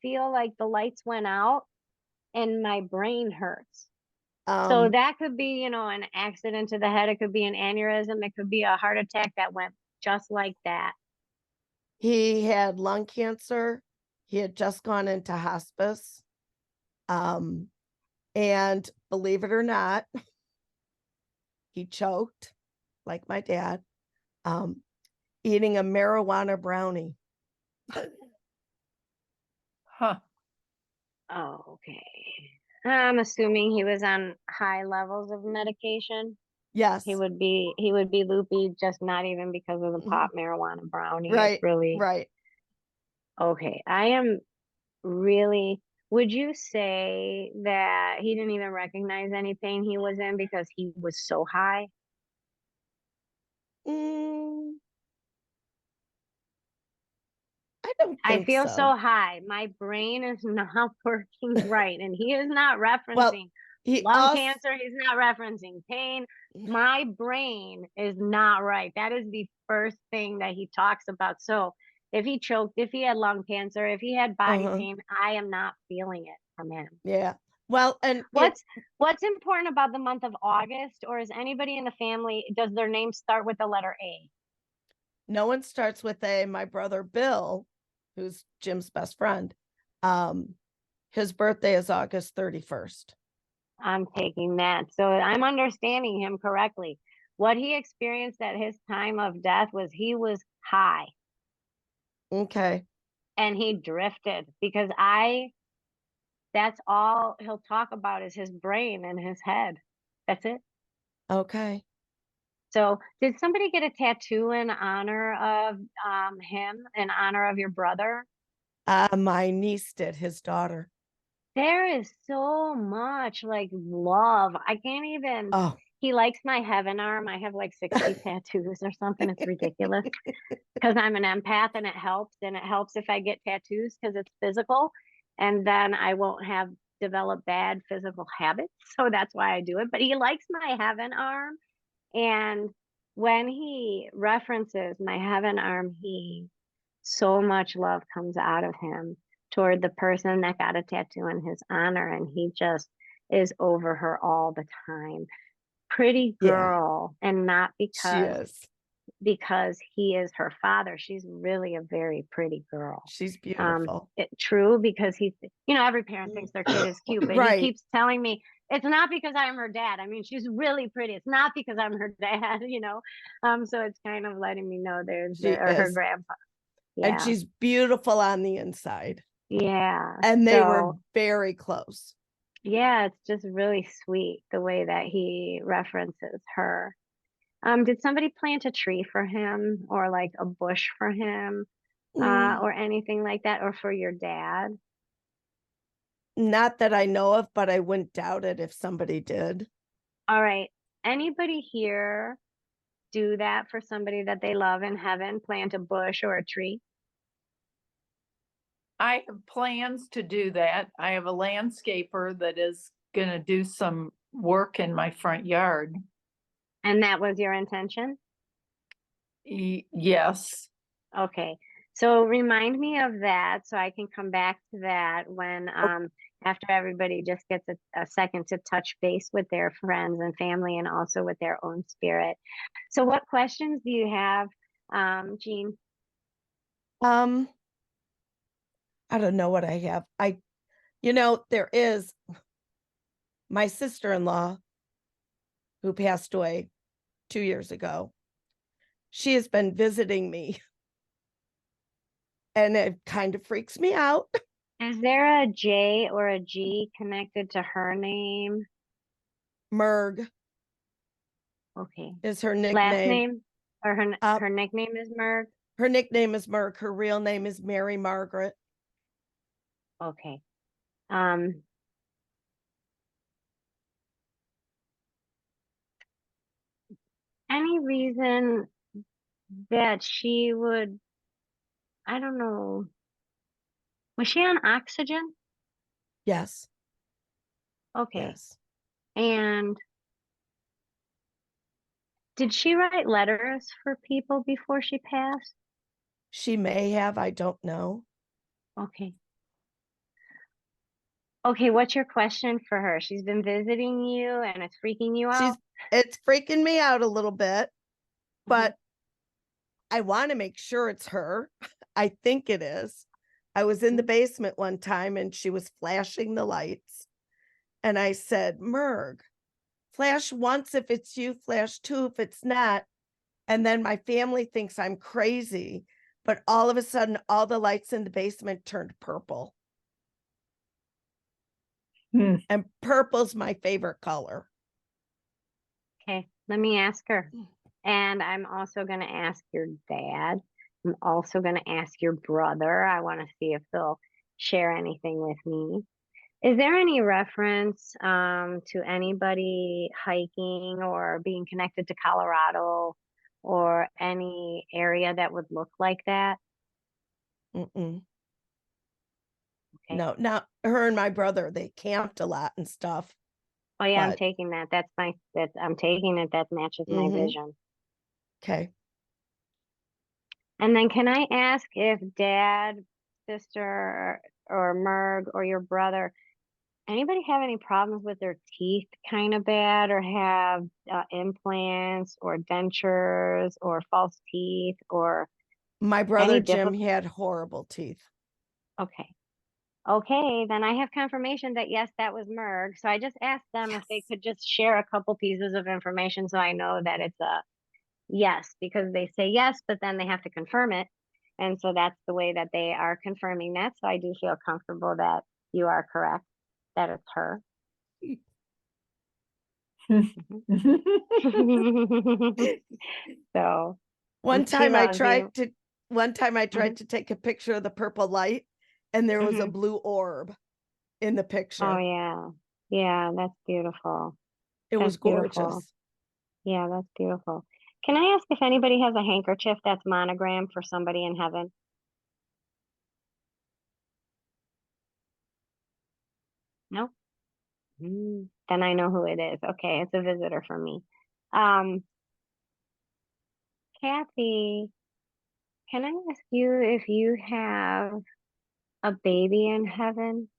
feel like the lights went out and my brain hurts. So that could be, an accident to the head. It could be an aneurysm. It could be a heart attack that went just like that. he had lung cancer. He had just gone into hospice. And believe it or not, he choked like my dad, eating a marijuana brownie. Huh. Oh, okay. I'm assuming he was on high levels of medication. Yes. He would be loopy, just not even because of the pot marijuana brownie. It's Right. really Right. okay. I am really, would you say that he didn't even recognize any pain he was in because he was so high? I don't I think feel so. so high. My brain is not working right. And he is not referencing He lung also, cancer. He's not referencing pain. My brain is not right. That is the first thing that he talks about. So if he choked, if he had lung cancer, if he had body pain, I am not feeling it from him. yeah. Well, and What's important about the month of August, or is anybody in the family, does their name start with the letter A? no one starts with A. My brother Bill, who's Jim's best friend, his birthday is August 31st. I'm taking that. So I'm understanding him correctly. What he experienced at his time of death was he was high Okay. and he drifted because that's all he'll talk about is his brain and his head. That's it. Okay. So did somebody get a tattoo in honor of him, in honor of your brother? My niece did, his daughter. There is so much like love. I can't even. Oh, He likes my heaven arm. I have like 60 tattoos or something. It's ridiculous because I'm an empath and it helps. And it helps if I get tattoos because it's physical and then I won't have developed bad physical habits. So that's why I do it. But he likes my heaven arm. And when he references my heaven arm, so much love comes out of him toward the person that got a tattoo in his honor. And he just is over her all the time. Pretty Yeah. girl. And not she because is. he is her father. She's really a very pretty girl. She's beautiful. True, because every parent thinks their kid is cute, but Right. he keeps telling me it's not because I'm her dad. I mean, she's really pretty. It's not because I'm her dad, So it's kind of letting me know her is. grandpa. And Yeah. she's beautiful on the inside. Yeah. And they were So, very close. yeah, it's just really sweet the way that he references her. Did somebody plant a tree for him or like a bush for him, or anything like that, or for your dad? Not that I know of, but I wouldn't doubt it if somebody did. All right. Anybody here do that for somebody that they love in heaven? Plant a bush or a tree? I have plans to do that. I have a landscaper that is going to do some work in my front yard. And that was your intention? Yes. Okay, so remind me of that so I can come back to that when after everybody just gets a second to touch base with their friends and family and also with their own spirit. So what questions do you have, Jean? I don't know what I have. There is my sister-in-law who passed away 2 years ago. She has been visiting me and it kind of freaks me out. Is there a J or a G connected to her name? Merg Okay. is her Last nickname. name or her Uh, her nickname is Merg? Her nickname is Merg. Her real name is Mary Margaret. Okay. Um, any reason that she would, I don't know, was she on oxygen? Yes, Okay. yes. And did she write letters for people before she passed? She may have, I don't know. Okay. Okay, what's your question for her? She's been visiting you and it's freaking you out? It's freaking me out a little bit, Mhm. but I want to make sure it's her. I think it is. I was in the basement one time and she was flashing the lights. And I said, Merg, flash once if it's you, flash two if it's not. And then my family thinks I'm crazy. But all of a sudden, all the lights in the basement turned purple. Hmm. And purple's my favorite color. Okay, let me ask her. And I'm also going to ask your dad. I'm also going to ask your brother. I want to see if they'll share anything with me. Is there any reference to anybody hiking or being connected to Colorado or any area that would look like that? Mm-mm. Okay. No, not her and my brother. They camped a lot and stuff. Oh yeah, I'm But taking that. I'm taking it. That matches my Mhm. vision. Okay. And then can I ask if dad, sister, or Merg or your brother, anybody have any problems with their teeth kind of bad or have implants or dentures or false teeth or My brother any Jim difficult? had horrible teeth. Okay. Okay, then I have confirmation that yes, that was Merg. So I just asked them if they Yes. could just share a couple pieces of information so I know that it's a yes, because they say yes, but then they have to confirm it. And so that's the way that they are confirming that. So I do feel comfortable that you are correct, that it's her. So One she time I loves you. tried to one time I Mhm, tried to take a picture of the purple light and there was a mhm. blue orb in the Oh picture. yeah. Yeah, that's beautiful. It That's was beautiful. gorgeous. Yeah, that's beautiful. Can I ask if anybody has a handkerchief that's monogrammed for somebody in heaven? No? Then I know who it is. Okay, it's a visitor for me. Um, Kathy, can I ask you if you have a baby in heaven?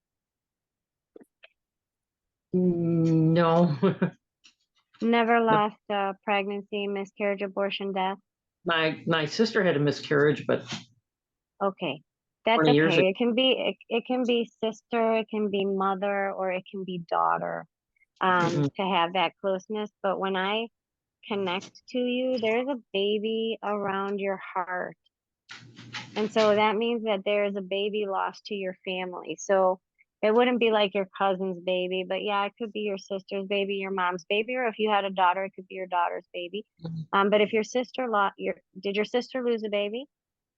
No, Never no. lost a pregnancy, miscarriage, abortion, death? My sister had a miscarriage, but Okay, that's 20 years ago. okay. It can be sister, it can be mother, or it can be daughter, Mm-mm. to have that closeness. But when I connect to you, there's a baby around your heart. And so that means that there is a baby lost to your family. So it wouldn't be like your cousin's baby, but yeah, it could be your sister's baby, your mom's baby, or if you had a daughter, it could be your daughter's baby. But if your sister lost did your sister lose a baby?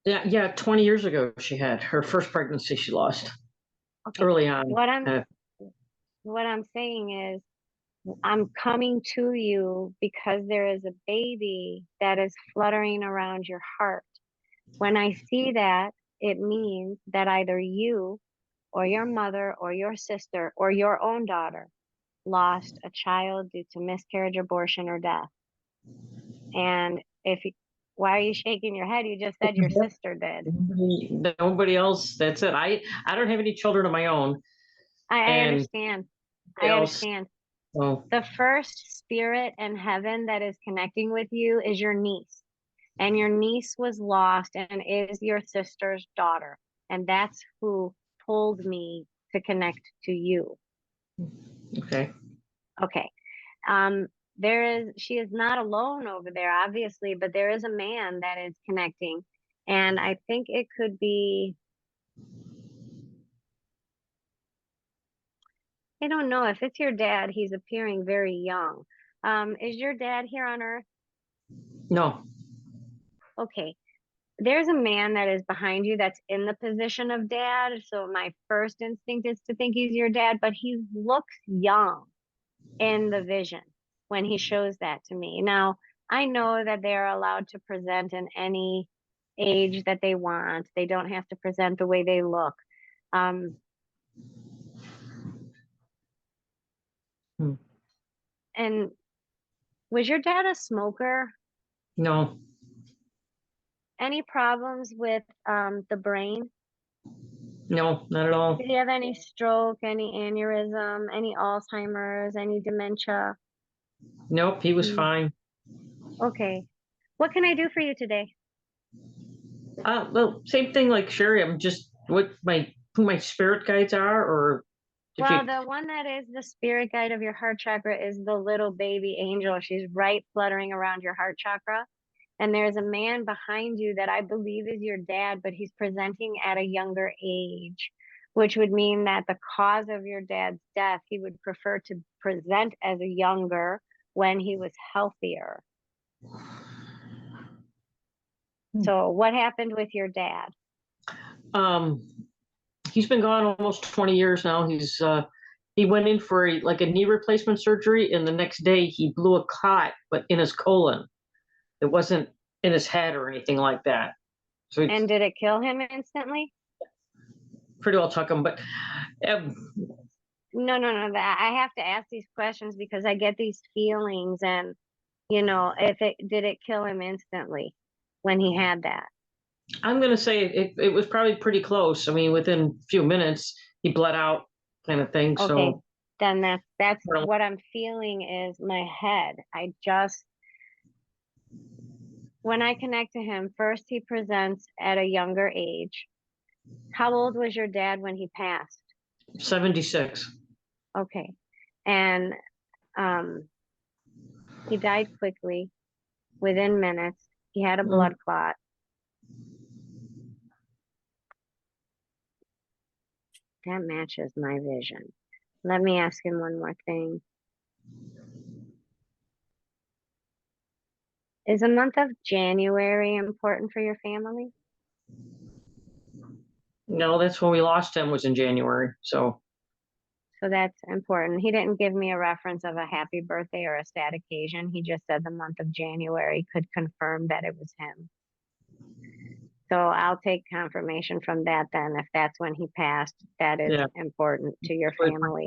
Yeah, yeah, 20 years ago she had her first pregnancy she lost Okay. early on. What I'm what I'm saying is I'm coming to you because there is a baby that is fluttering around your heart. When I see that, it means that either you or your mother or your sister or your own daughter lost a child due to miscarriage, abortion, or death. And if Why are you shaking your head? You just said your sister did. Nobody else. That's it. I don't have any children of my own. I And understand. I nobody else. understand. So The first spirit in heaven that is connecting with you is your niece. And your niece was lost and is your sister's daughter. And that's who told me to connect to you. okay. Okay. She is not alone over there, obviously, but there is a man that is connecting. And I think it could be, I don't know if it's your dad, he's appearing very young. Is your dad here on earth? No. Okay. There's a man that is behind you that's in the position of dad. So my first instinct is to think he's your dad, but he looks young in the vision when he shows that to me. Now, I know that they're allowed to present in any age that they want. They don't have to present the way they look. Um, Hmm. and was your dad a smoker? No. Any problems with the brain? No, not at all. Did he have any stroke, any aneurysm, any Alzheimer's, any dementia? Nope, he was Mm. fine. Okay. What can I do for you today? Well, same thing like Sherry. I'm just who my spirit guides are, or if Well, you the one that is the spirit guide of your heart chakra is the little baby angel. She's right fluttering around your heart chakra. And there's a man behind you that I believe is your dad, but he's presenting at a younger age, which would mean that the cause of your dad's death, he would prefer to present as a younger when he was healthier. So what happened with your dad? he's been gone almost 20 years now. He went in for a knee replacement surgery, and the next day he blew a clot, but in his colon. It wasn't in his head or anything like that. So it's And did it kill him instantly? pretty well took him, but um, No. I have to ask these questions because I get these feelings and, did it kill him instantly when he had that? I'm gonna say it was probably pretty close. I mean, within a few minutes he bled out, kind of thing. Okay, So then that's Well- what I'm feeling is my head. When I connect to him, first he presents at a younger age. How old was your dad when he passed? 76. Okay. And he died quickly, within minutes. He had a blood clot. That matches my vision. Let me ask him one more thing. Is the month of January important for your family? No, that's when we lost him, was in January. So So that's important. He didn't give me a reference of a happy birthday or a sad occasion. He just said the month of January could confirm that it was him. So I'll take confirmation from that then. If that's when he passed, that is Yeah. important to your Right. family.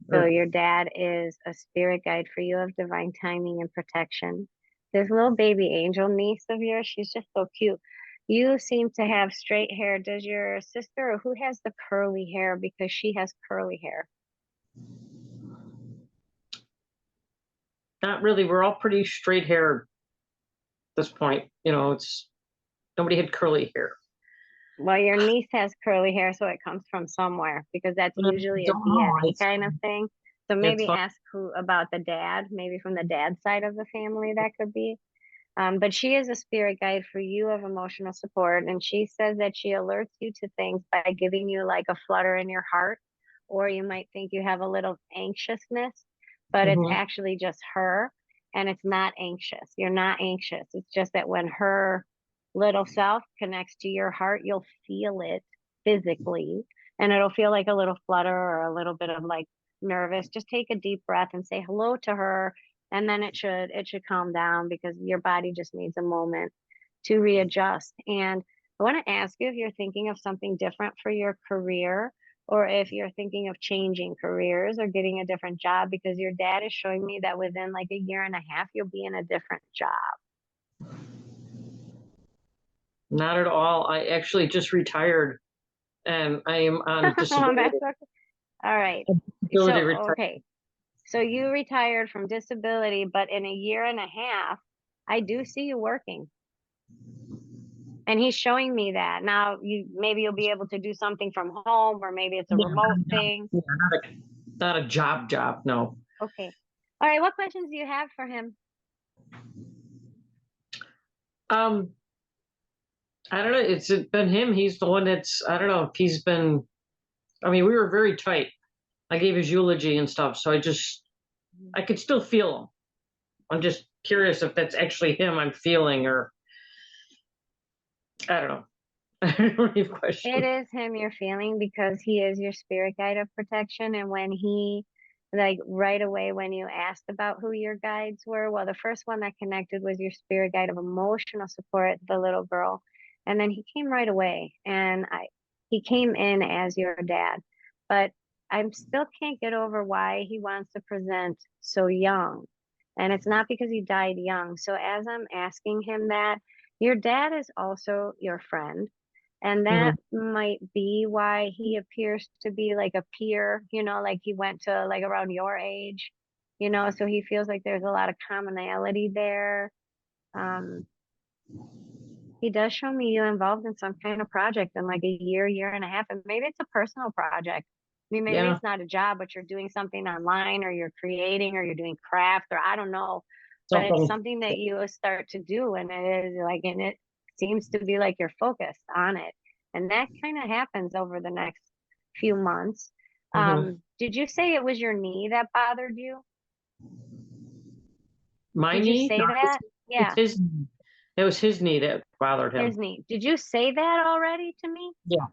So your dad is a spirit guide for you of divine timing and protection. This little baby angel niece of yours, she's just so cute. You seem to have straight hair. Does your sister, or who has the curly hair? Because she has curly hair. not really. We're all pretty straight hair at this point. It's nobody had curly hair. Well, your niece has curly hair, so it comes from somewhere because that's usually a Don't know. DNA It's- kind of thing. So maybe fun. ask who about the dad, maybe from the dad side of the family that could be. But she is a spirit guide for you of emotional support, and she says that she alerts you to things by giving you like a flutter in your heart, or you might think you have a little anxiousness, but it's Mhm. actually just her, and it's not anxious. You're not anxious. It's just that when her little self connects to your heart, you'll feel it physically, and it'll feel like a little flutter or a little bit of like nervous. Just take a deep breath and say hello to her, and then it should calm down because your body just needs a moment to readjust. And I want to ask you if you're thinking of something different for your career, or if you're thinking of changing careers or getting a different job, because your dad is showing me that within like a year and a half you'll be in a different job. Not at all. I actually just retired and I am on Well, disability. that's okay. All right. disability So, retire- okay. So you retired from disability, but in a year and a half, I do see you working. And he's showing me that. Now maybe you'll be able to do something from home, or maybe it's a Yeah, remote thing. Yeah, not a job, no. Okay. All right. What questions do you have for him? I don't know. It's been him. He's the one that's, I don't know if he's been, I mean, we were very tight. I gave his eulogy and stuff. So I could still feel him. I'm just curious if that's actually him I'm feeling, or I don't know. I don't have questions. It is him you're feeling, because he is your spirit guide of protection. And when he, like right away when you asked about who your guides were, well, the first one that connected was your spirit guide of emotional support, the little girl. And then he came right away, and he came in as your dad. But I still can't get over why he wants to present so young. And it's not because he died young. So as I'm asking him that, your dad is also your friend. And that might be why he appears to be like a peer, like he went to like around your age, so he feels like there's a lot of commonality there. He does show me you involved in some kind of project in like a year and a half, and maybe it's a personal project. I mean, maybe Yeah. it's not a job, but you're doing something online, or you're creating, or you're doing craft, or I don't know, but it's something that you start to do, and it is like, and it seems to be like you're focused on it. And that kind of happens over the next few months. Did you say it was your knee that bothered you? My Did knee? you say No, that? Yeah, it's his knee. It was his knee that bothered him. his knee. Did you say that already to me? Yeah.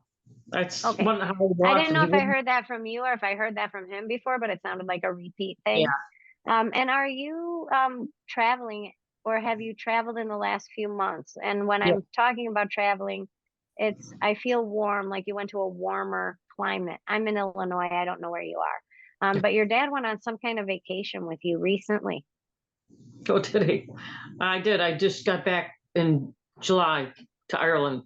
That's Okay. how he I walks, didn't know and if I heard that from you or if I heard that from him before, but it sounded like a repeat thing. And are you traveling, or have you traveled in the last few months? And when Yeah. I'm talking about traveling, I feel warm, like you went to a warmer climate. I'm in Illinois. I don't know where you are. But your dad went on some kind of vacation with you recently. Oh, did he? I did. I just got back in July to Ireland.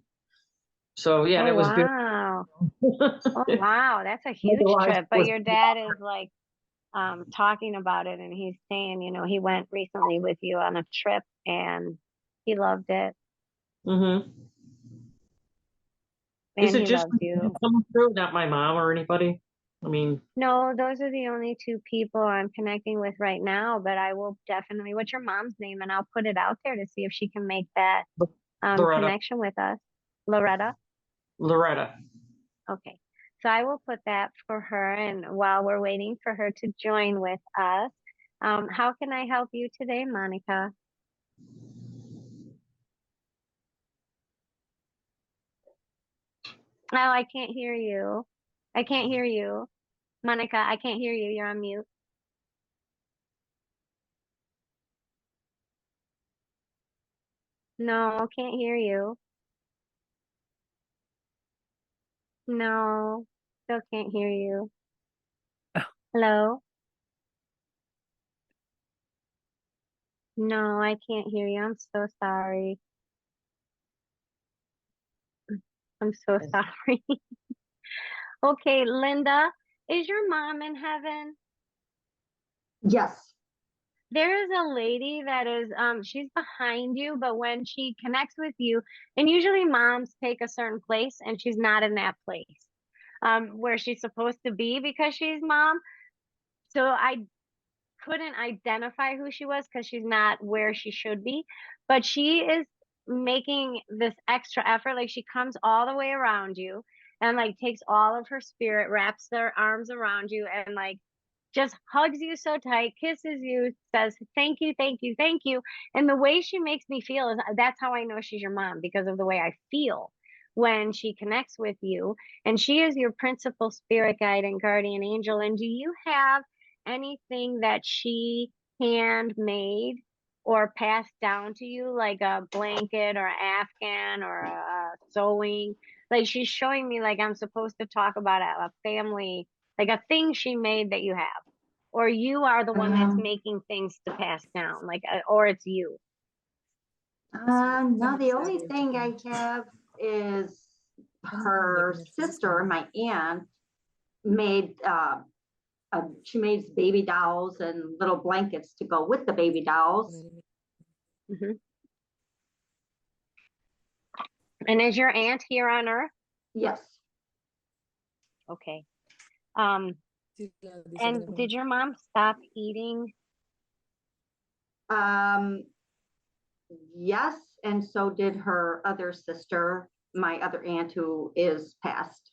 So yeah, Oh, that was good. wow. Oh, wow. That's a huge Otherwise, trip. it But was- your dad is like talking about it, and he's saying, he went recently with you on a trip and he loved it, Mhm. and Is it he just loved you. someone through, not my mom or anybody? I mean, No, those are the only two people I'm connecting with right now, but I will definitely, what's your mom's name? And I'll put it out there to see if she can make that Loretta. connection with us. Loretta? Loretta. Okay. So I will put that for her. And while we're waiting for her to join with us, how can I help you today, Monica? Oh, I can't hear you. I can't hear you. Monica, I can't hear you. You're on mute. No, can't hear you. No, still can't hear you. Hello? No, I can't hear you. I'm so sorry. I'm so Yes. sorry. Okay, Linda, is your mom in heaven? Yes. There is a lady that is, she's behind you, but when she connects with you, and usually moms take a certain place and she's not in that place, where she's supposed to be because she's mom. So I couldn't identify who she was because she's not where she should be, but she is making this extra effort. Like she comes all the way around you and like takes all of her spirit, wraps their arms around you, and like just hugs you so tight, kisses you, says thank you, thank you, thank you. And the way she makes me feel is that's how I know she's your mom, because of the way I feel when she connects with you. And she is your principal spirit guide and guardian angel. And do you have anything that she handmade or passed down to you, like a blanket or an Afghan or a sewing? Like she's showing me like I'm supposed to talk about a family, like a thing she made that you have, or you are the one that's making things to pass down, like, or it's you. No, the only thing I have is her sister, my aunt, made she makes baby dolls and little blankets to go with the baby dolls. Mhm. And is your aunt here on Earth? Yes. Okay. And did your mom stop eating? Yes, and so did her other sister, my other aunt who is passed.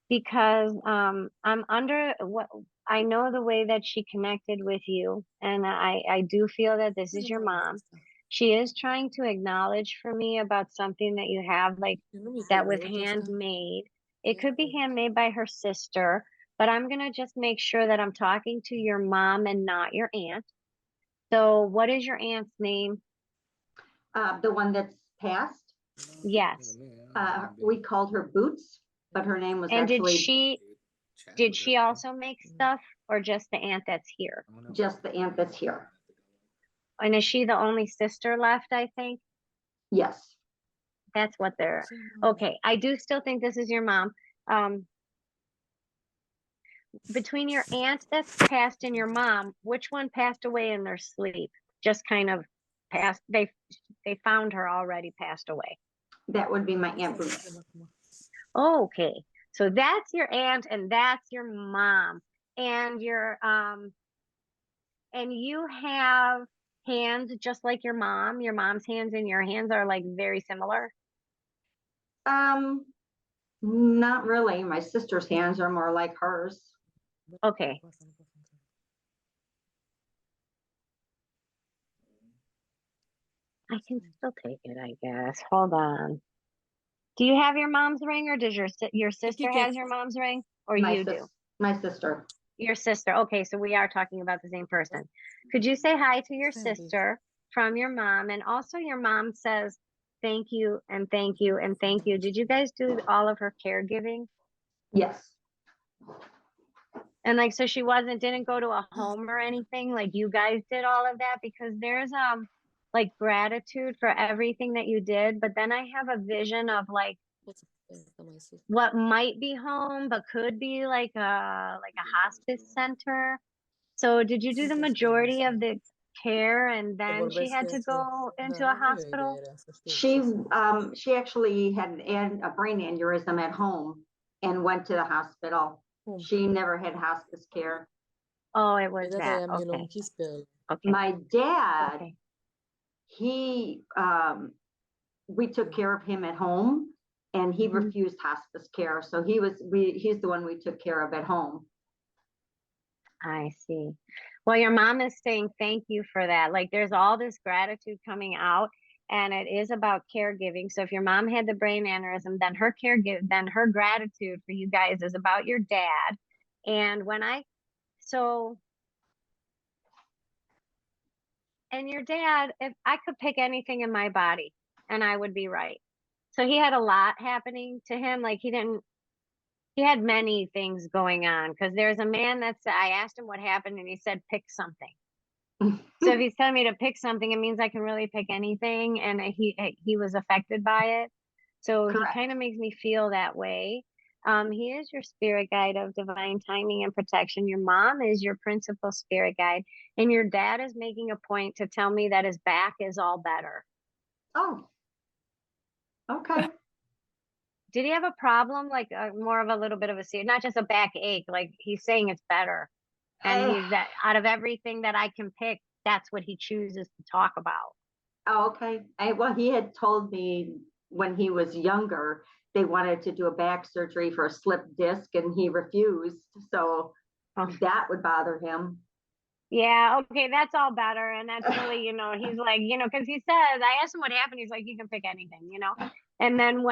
Because I'm under what I know the way that she connected with you, and I do feel that this is your mom. She is trying to acknowledge for me about something that you have, like that was handmade. It could be handmade by her sister, but I'm gonna just make sure that I'm talking to your mom and not your aunt. So, what is your aunt's name? The one that's passed, Yes. we called her Boots, but her name was And actually did she also make stuff, or just the aunt that's here? just the aunt that's here. And is she the only sister left, I think? Yes. That's what they're, okay. I do still think this is your mom. Between your aunt that's passed and your mom, which one passed away in their sleep? Just kind of passed, they found her already passed away. That would be my Aunt Boots. Okay. So that's your aunt and that's your mom. And your and you have hands just like your mom. Your mom's hands and your hands are like very similar. Not really. My sister's hands are more like hers. Okay. I can still take it, I guess. Hold on. Do you have your mom's ring, or does your sister has your mom's ring, or you do? My sister. Your sister. Okay, so we are talking about the same person. Could you say hi to your sister from your mom? And also your mom says thank you and thank you and thank you. Did you guys do all of her caregiving? Yes. And like, so she didn't go to a home or anything, like you guys did all of that? Because there's like gratitude for everything that you did, but then I have a vision of like what might be home but could be like a hospice center. So did you do the majority of the care and then she had to go into a hospital? She actually had a brain aneurysm at home and went to the hospital. She never had hospice care. Oh, it was that. Okay. Okay. My dad, Okay. we took care of him at home and he refused hospice care. So he's the one we took care of at home. I see. Well, your mom is saying thank you for that. Like there's all this gratitude coming out and it is about caregiving. So if your mom had the brain aneurysm, then then her gratitude for you guys is about your dad. And and your dad, if I could pick anything in my body and I would be right. So he had a lot happening to him. Like he had many things going on because there's a man I asked him what happened and he said, pick something. So if he's telling me to pick something, it means I can really pick anything. And he was affected by it. So Correct. He kind of makes me feel that way. He is your spirit guide of divine timing and protection. Your mom is your principal spirit guide. And your dad is making a point to tell me that his back is all better. Oh, okay. Did he have a problem, like more of a little bit of not just a backache, like he's saying it's better? And he's that out of everything that I can pick, that's what he chooses to talk about. Oh, okay. Well, he had told me when he was younger, they wanted to do a back surgery for a slipped disc and he refused. So that would bother him. Yeah, okay, that's all better. And that's really, he's like, because he says, I asked him what happened. He's like, you can pick anything, And then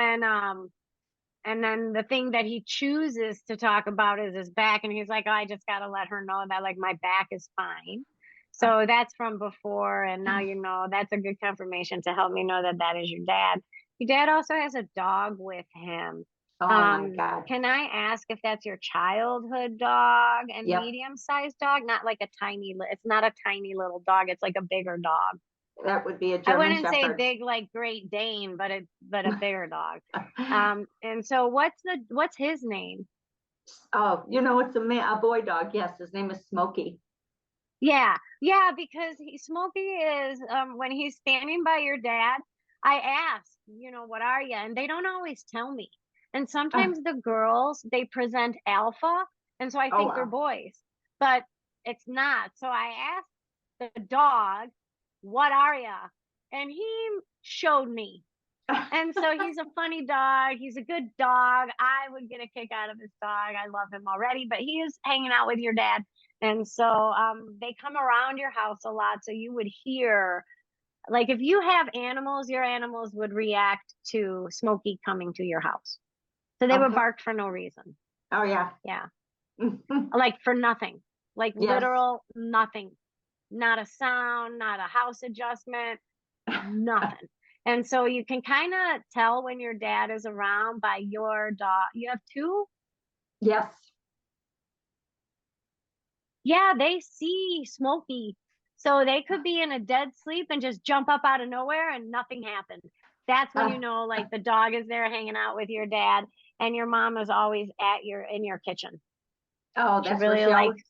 and then the thing that he chooses to talk about is his back. And he's like, oh, I just got to let her know that like my back is fine. So that's from before. And now, that's a good confirmation to help me know that that is your dad. Your dad also has a dog with him. Oh my God. Can I ask if that's your childhood dog and Yep. medium-sized dog? Not like it's not a tiny little dog. It's like a bigger dog. That would be a I German wouldn't say Shepherd. big like Great Dane, but a bigger dog. And so what's his name? Oh, you know, it's a boy dog. Yes, his name is Smokey. Yeah, yeah, because Smokey is when he's standing by your dad, I ask, what are you? And they don't always tell me. And sometimes the girls they present alpha, and so I Oh, think they're wow. boys, but it's not. So I asked the dog, "What are ya?" And he showed me. And so he's a funny dog. He's a good dog. I would get a kick out of this dog. I love him already, but he is hanging out with your dad. And so they come around your house a lot. So you would hear, like, if you have animals, your animals would react to Smokey coming to your house. So they would Okay. bark for no reason. Oh, yeah. Yeah. Like for nothing, like Yes. literal nothing, not a sound, not a house adjustment, nothing. And so you can kind of tell when your dad is around by your dog. You have two? Yes. Yeah, they see Smokey. So they could be in a dead sleep and just jump up out of nowhere and nothing happened. That's when you know, like the dog is there hanging out with your dad, and your mom is always in your kitchen. Oh, She that's really where she always. likes,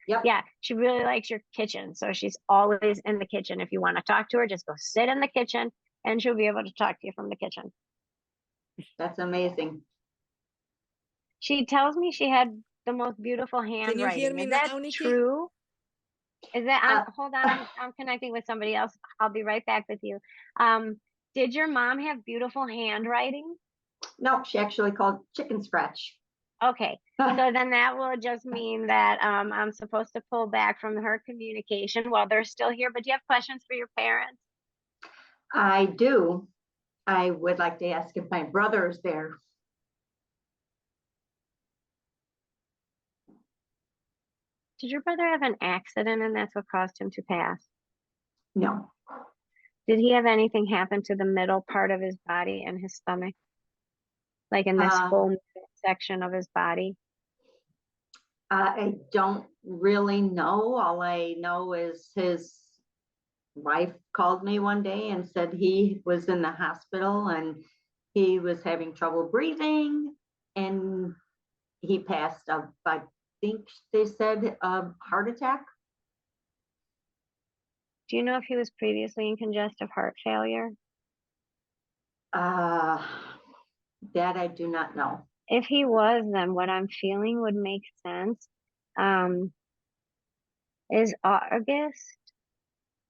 Yep. yeah, she really likes your kitchen. So she's always in the kitchen. If you want to talk to her, just go sit in the kitchen and she'll be able to talk to you from the kitchen. That's amazing. She tells me she had the most beautiful handwriting. me Is that now, Nikki? true? Is that, hold on, I'm connecting with somebody else. I'll be right back with you. Did your mom have beautiful handwriting? No, she actually called chicken scratch. Okay, so then that will just mean that I'm supposed to pull back from her communication while they're still here. But do you have questions for your parents? I do. I would like to ask if my brother is there. Did your brother have an accident and that's what caused him to pass? No. Did he have anything happen to the middle part of his body and his stomach? Like in this whole middle section of his body? I don't really know. All I know is his wife called me one day and said he was in the hospital and he was having trouble breathing and he passed up, I think they said a heart attack. Do you know if he was previously in congestive heart failure? That I do not know. If he was, then what I'm feeling would make sense. Is August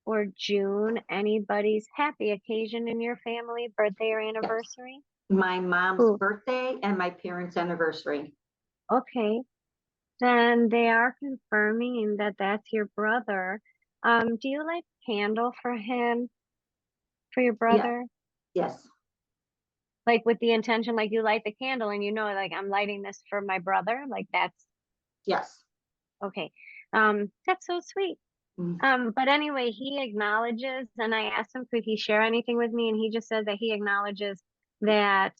or June anybody's happy occasion in your family, birthday or anniversary? My mom's Who? birthday and my parents' anniversary. Okay, then they are confirming that that's your brother. Do you light a candle for him, for your brother? Yes. Like with the intention, like you light the candle and like I'm lighting this for my brother, like that's Yes. okay. That's so sweet. But anyway, he acknowledges, and I asked him could he share anything with me, and he just said that he acknowledges that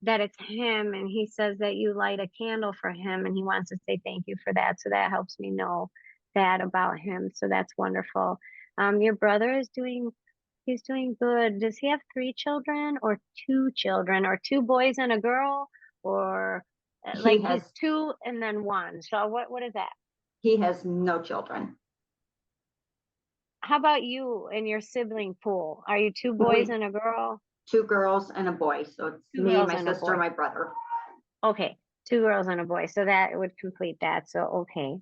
that it's him, and he says that you light a candle for him, and he wants to say thank you for that. So that helps me know that about him. So that's wonderful. Your brother is he's doing good. Does he have 3 children or 2 children or 2 boys and a girl, or like he's 2 and then 1? So what is that? He has no children. How about you and your sibling pool? Are you 2 boys and a girl? 2 girls and a boy. So it's 2 me, girls my and a sister, boy. my brother. Okay, 2 girls and a boy. So that would complete that. So okay.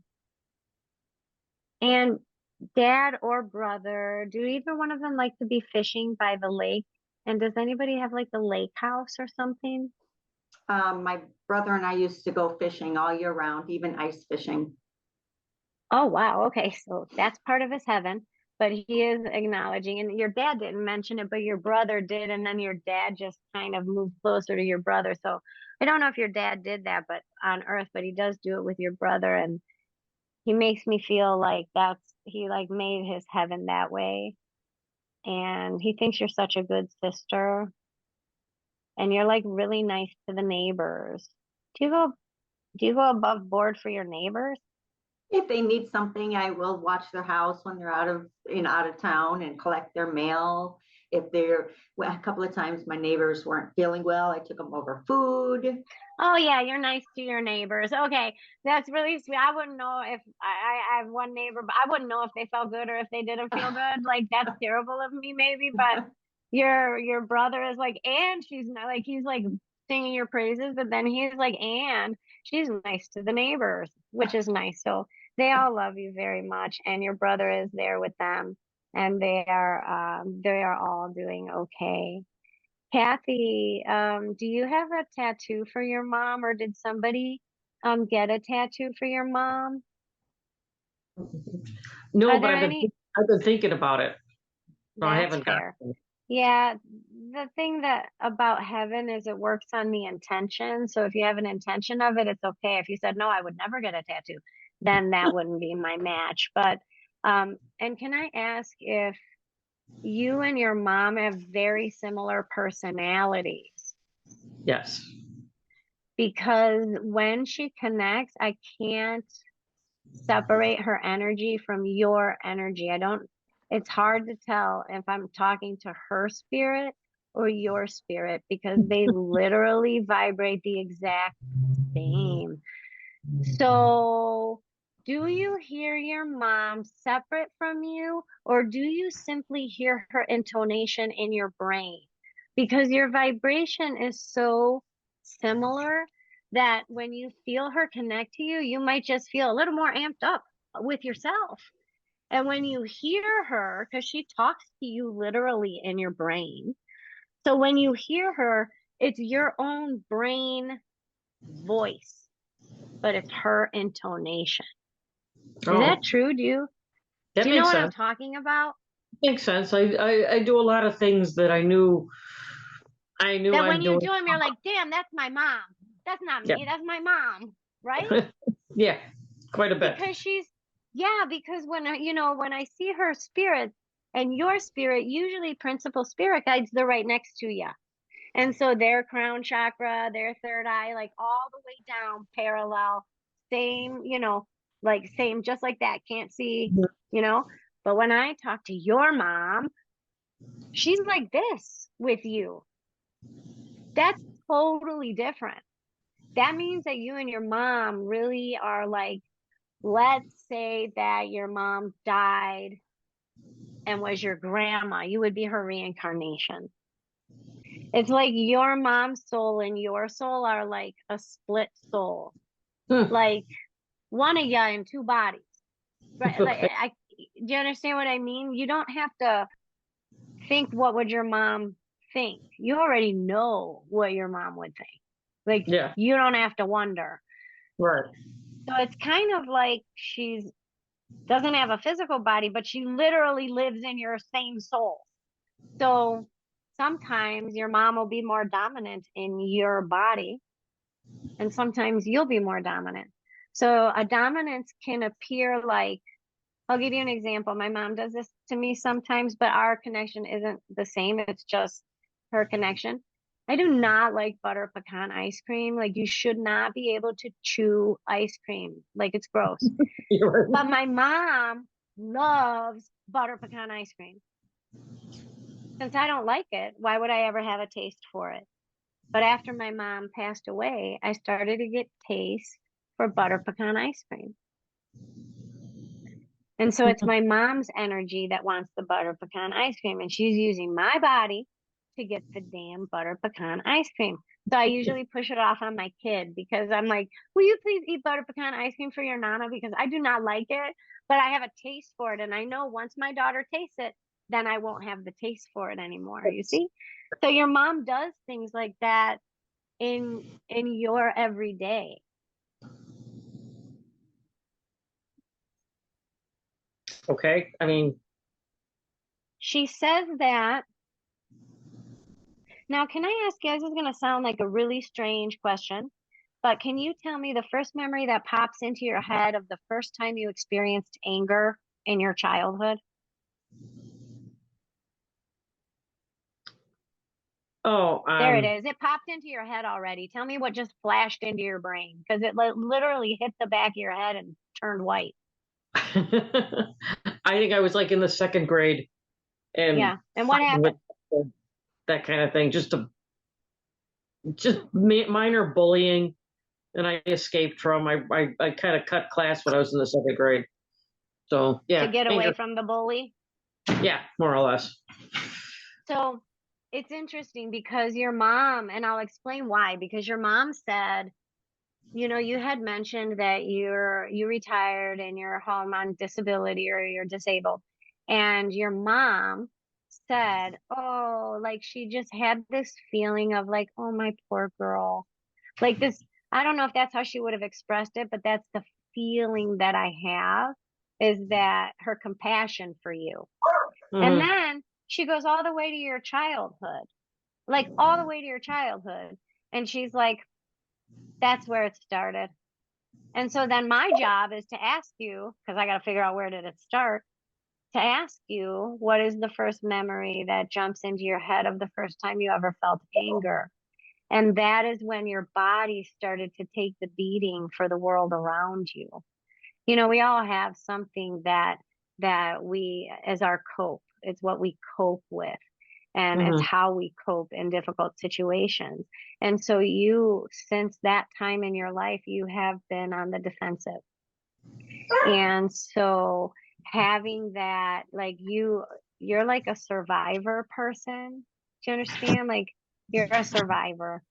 And dad or brother, do either one of them like to be fishing by the lake? And does anybody have like the lake house or something? My brother and I used to go fishing all year round, even ice fishing. Oh, wow. Okay. So that's part of his heaven, but he is acknowledging, and your dad didn't mention it, but your brother did. And then your dad just kind of moved closer to your brother. So I don't know if your dad did that, but on earth, but he does do it with your brother. And he makes me feel like he like made his heaven that way. And he thinks you're such a good sister. And you're like really nice to the neighbors. Do you go above board for your neighbors? If they need something, I will watch their house when they're out of town and collect their mail. If they're, well, a couple of times my neighbors weren't feeling well, I took them over food. Oh yeah, you're nice to your neighbors. Okay, that's really sweet. I wouldn't know if I have one neighbor, but I wouldn't know if they felt good or if they didn't feel good. Like that's terrible of me, maybe. But your brother is like, and she's not like he's like singing your praises, but then he's like, and she's nice to the neighbors, which is nice. So they all love you very much, and your brother is there with them, and they are all doing okay. Kathy, do you have a tattoo for your mom, or did somebody get a tattoo for your mom? No, Are but there any? I've been thinking about it. No, I That's haven't fair. gotten it. Yeah, the thing that about heaven is it works on the intention. So if you have an intention of it, it's okay. If you said, no, I would never get a tattoo, then that wouldn't be my match. But, and can I ask if you and your mom have very similar personalities? Yes. Because when she connects, I can't separate her energy from your energy. It's hard to tell if I'm talking to her spirit or your spirit because they literally vibrate the exact same. So, do you hear your mom separate from you, or do you simply hear her intonation in your brain? Because your vibration is so similar that when you feel her connect to you, you might just feel a little more amped up with yourself. And when you hear her, because she talks to you literally in your brain. So when you hear her, it's your own brain voice, but it's her intonation. Is Oh, that true? that Do you know makes what I'm sense. talking about? Makes sense. I do a lot of things that I knew That I'm when you doing. do them, you're like, damn, that's my mom. That's not Yeah. me. That's my mom. Right? Yeah, quite a bit. Because because when I see her spirit and your spirit, usually principal spirit guides, they're right next to you. And so their crown chakra, their third eye, like all the way down parallel, same, like same, just like that. Can't see, you know. But when I talk to your mom, she's like this with you. That's totally different. That means that you and your mom really are like, let's say that your mom died and was your grandma, you would be her reincarnation. It's like your mom's soul and your soul are like a split soul, Hmm. like one of you in two bodies, right? Like, Okay. do you understand what I mean? You don't have to think what would your mom think. You already know what your mom would think. Like, Yeah, you don't have to wonder. right. So it's kind of like she's doesn't have a physical body, but she literally lives in your same soul. So sometimes your mom will be more dominant in your body, and sometimes you'll be more dominant. So a dominance can appear like, I'll give you an example. My mom does this to me sometimes, but our connection isn't the same. It's just her connection. I do not like butter pecan ice cream. Like, you should not be able to chew ice cream. Like, it's gross. You're But right. my mom loves butter pecan ice cream. Since I don't like it, why would I ever have a taste for it? But after my mom passed away, I started to get taste for butter pecan ice cream. And so it's my mom's energy that wants the butter pecan ice cream, and she's using my body to get the damn butter pecan ice cream. So I usually push it off on my kid because I'm like, will you please eat butter pecan ice cream for your nana? Because I do not like it, but I have a taste for it. And I know once my daughter tastes it, then I won't have the taste for it anymore. You see? So your mom does things like that in your everyday. Okay. I mean, She says that. Now, can I ask you, this is going to sound like a really strange question, but can you tell me the first memory that pops into your head of the first time you experienced anger in your childhood? oh, There it is. It popped into your head already. Tell me what just flashed into your brain because it literally hit the back of your head and turned white. I think I was like in the second grade and Yeah. And what fighting happened? with that kind of thing, just minor bullying, and I escaped from. I kind of cut class when I was in the second grade. So yeah, To get away anger. from the bully? Yeah, more or less. So it's interesting because your mom, and I'll explain why, because your mom said, you know, you had mentioned that you retired and you're home on disability or you're disabled. And your mom said, oh, like she just had this feeling of like, oh, my poor girl. Like this, I don't know if that's how she would have expressed it, but that's the feeling that I have, is that her compassion for you. And Mhm. then she goes all the way to your childhood, like all the way to your childhood. And she's like, that's where it started. And so then my job is to ask you, because I got to figure out where did it start, to ask you, what is the first memory that jumps into your head of the first time you ever felt anger? And that is when your body started to take the beating for the world around you. You know, we all have something that we, as our cope, it's what we cope with, and it's Mhm. how we cope in difficult situations. And so you, since that time in your life, you have been on the defensive. And so having that, like you're like a survivor person. Do you understand? Like you're a survivor.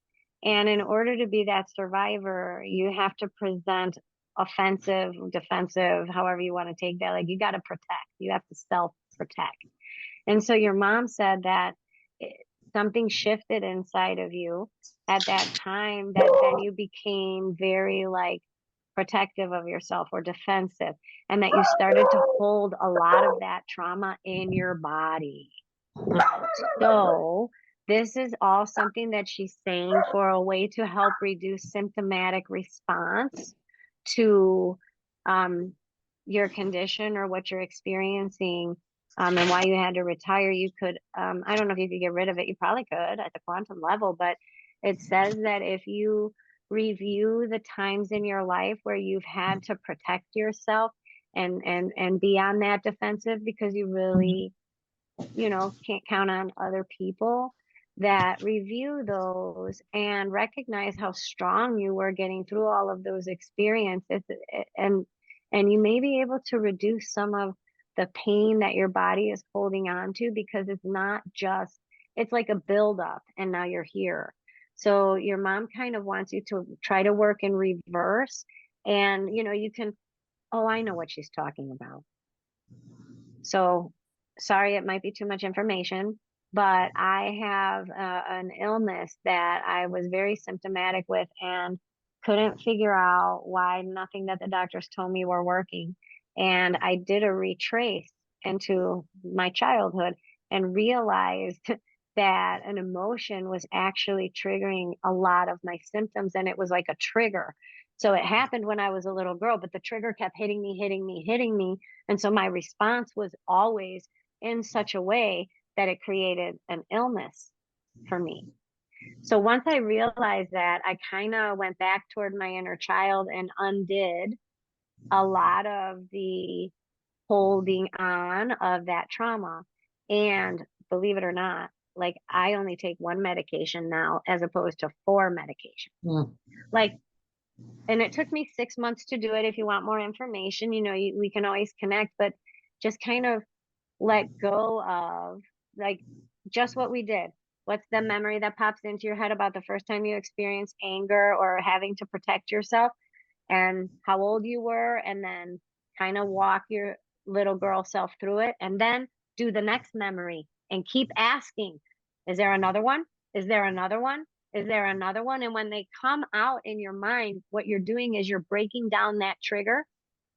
And in order to be that survivor, you have to present offensive, defensive, however you want to take that. Like you got to protect, you have to self protect. And so your mom said that something shifted inside of you at that time, that then you became very like protective of yourself or defensive, and that you started to hold a lot of that trauma in your body. So this is all something that she's saying for a way to help reduce symptomatic response to your condition or what you're experiencing, and why you had to retire. You could, I don't know if you could get rid of it. You probably could at the quantum level, but it says that if you review the times in your life where you've had to protect yourself and be on that defensive because you really, you know, can't count on other people, that review those and recognize how strong you were getting through all of those experiences, and you may be able to reduce some of the pain that your body is holding on to, because it's not just, it's like a buildup and now you're here. So your mom kind of wants you to try to work in reverse, and you know, you can, oh, I know what she's talking about. So sorry, it might be too much information, but I have an illness that I was very symptomatic with and couldn't figure out why nothing that the doctors told me were working. And I did a retrace into my childhood and realized that an emotion was actually triggering a lot of my symptoms, and it was like a trigger. So it happened when I was a little girl, but the trigger kept hitting me, hitting me, hitting me. And so my response was always in such a way that it created an illness for me. So once I realized that, I kind of went back toward my inner child and undid a lot of the holding on of that trauma. And believe it or not, like I only take one medication now as opposed to 4 medications. Mm. Like, and it took me 6 months to do it. If you want more information, you know, we can always connect, but just kind of let go of like just what we did. What's the memory that pops into your head about the first time you experienced anger or having to protect yourself, and how old you were, and then kind of walk your little girl self through it, and then do the next memory and keep asking, is there another one? Is there another one? Is there another one? And when they come out in your mind, what you're doing is you're breaking down that trigger,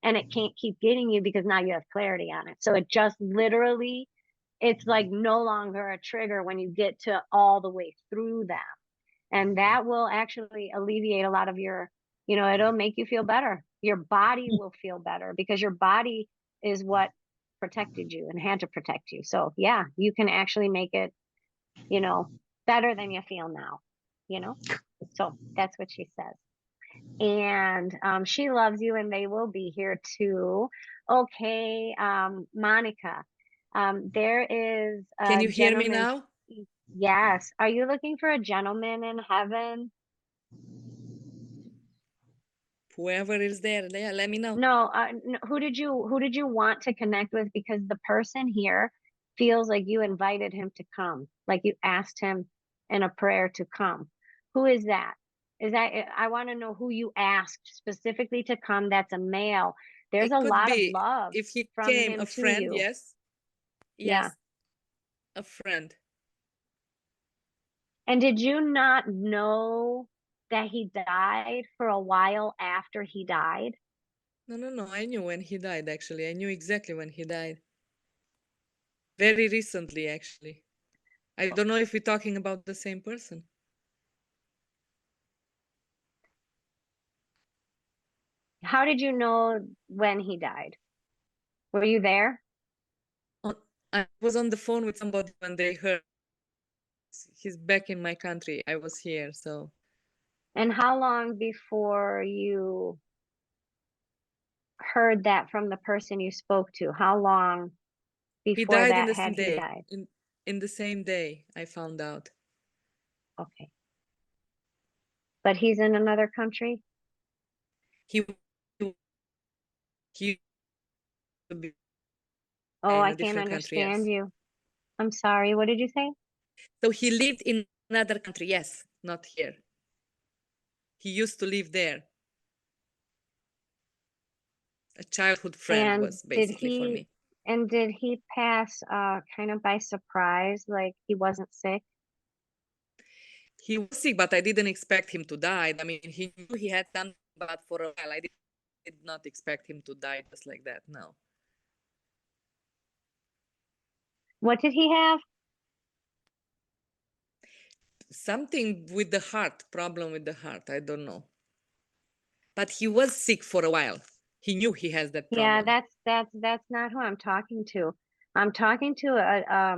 and it can't keep getting you because now you have clarity on it. So it just literally, it's like no longer a trigger when you get to all the way through them. And that will actually alleviate a lot of your, you know, it'll make you feel better. Your body will feel better because your body is what protected you and had to protect you. So yeah, you can actually make it, you know, better than you feel now, you know? So that's what she says. and she loves you and they will be here too. Okay, Monica, there is Can a you hear me gentleman. now? Yes. Are you looking for a gentleman in heaven? Whoever is there, yeah, let me know. No, who did you want to connect with? Because the person here feels like you invited him to come, like you asked him in a prayer to come. Who is that? Is that, I want to know who you asked specifically to come. That's a male. There's It a could lot of be love if he from came him a to friend, you. yes. Yeah. Yes, a friend. And did you not know that he died for a while after he died? No. I knew when he died, actually. I knew exactly when he died. Very recently, actually. I don't know if we're talking about the same person. How did you know when he died? Were you there? I was on the phone with somebody when they heard he's back in my country. I was here, so And how long before you heard that from the person you spoke to? How long he before died in that the same had he day. died? In the same day, I found out. Okay. But he's in another country? He he would be Oh, in I a can't different country, understand yes. you. I'm sorry. What did you say? So he lived in another country, yes, not here. He used to live there. A childhood friend And was basically for me. did he pass kind of by surprise, like he wasn't sick? He was sick, but I didn't expect him to die. I mean, he knew he had something, but for a while, I did not expect him to die just like that. No. What did he have? Something with the heart, problem with the heart. I don't know. But he was sick for a while. He knew he has that Yeah, problem. that's not who I'm talking to. I'm talking to a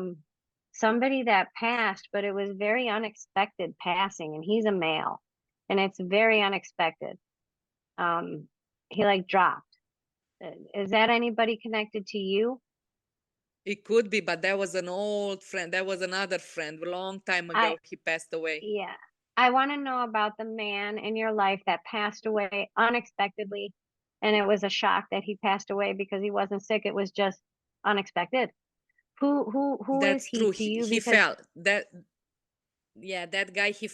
somebody that passed, but it was very unexpected passing, and he's a male, and it's very unexpected. Um, he like dropped. Is that anybody connected to you? It could be, but that was an old friend. That was another friend. A long time I ago, he passed away. Yeah. I want to know about the man in your life that passed away unexpectedly, and it was a shock that he passed away because he wasn't sick. It was just unexpected. Who is That's he true. to you? He Because fell. That guy, he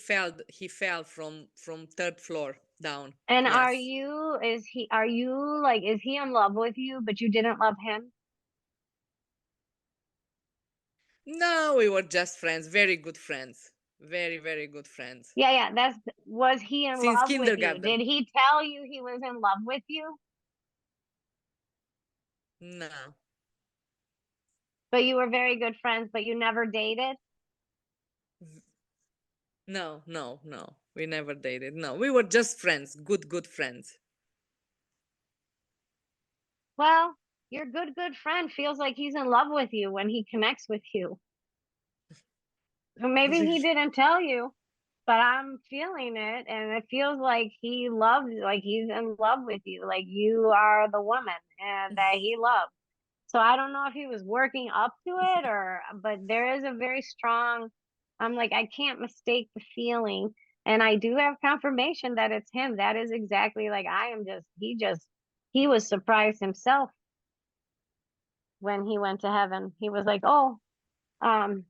fell from third floor down. and Yes. are you like, is he in love with you, but you didn't love him? No, we were just friends, very good friends. Very, very good friends. Yeah, was he in Since love with you? kindergarten. Did he tell you he was in love with you? No. But you were very good friends, but you never dated? No. We never dated. No, we were just friends, good friends. Well, your good friend feels like he's in love with you when he connects with you. So maybe he didn't tell you, but I'm feeling it, and it feels like he loves, like he's in love with you, like you are the woman and that he loves. So I don't know if he was working up to it but there is a very strong, I'm like, I can't mistake the feeling. And I do have confirmation that it's him. That is exactly like I am he was surprised himself when he went to heaven. He was like, oh, um,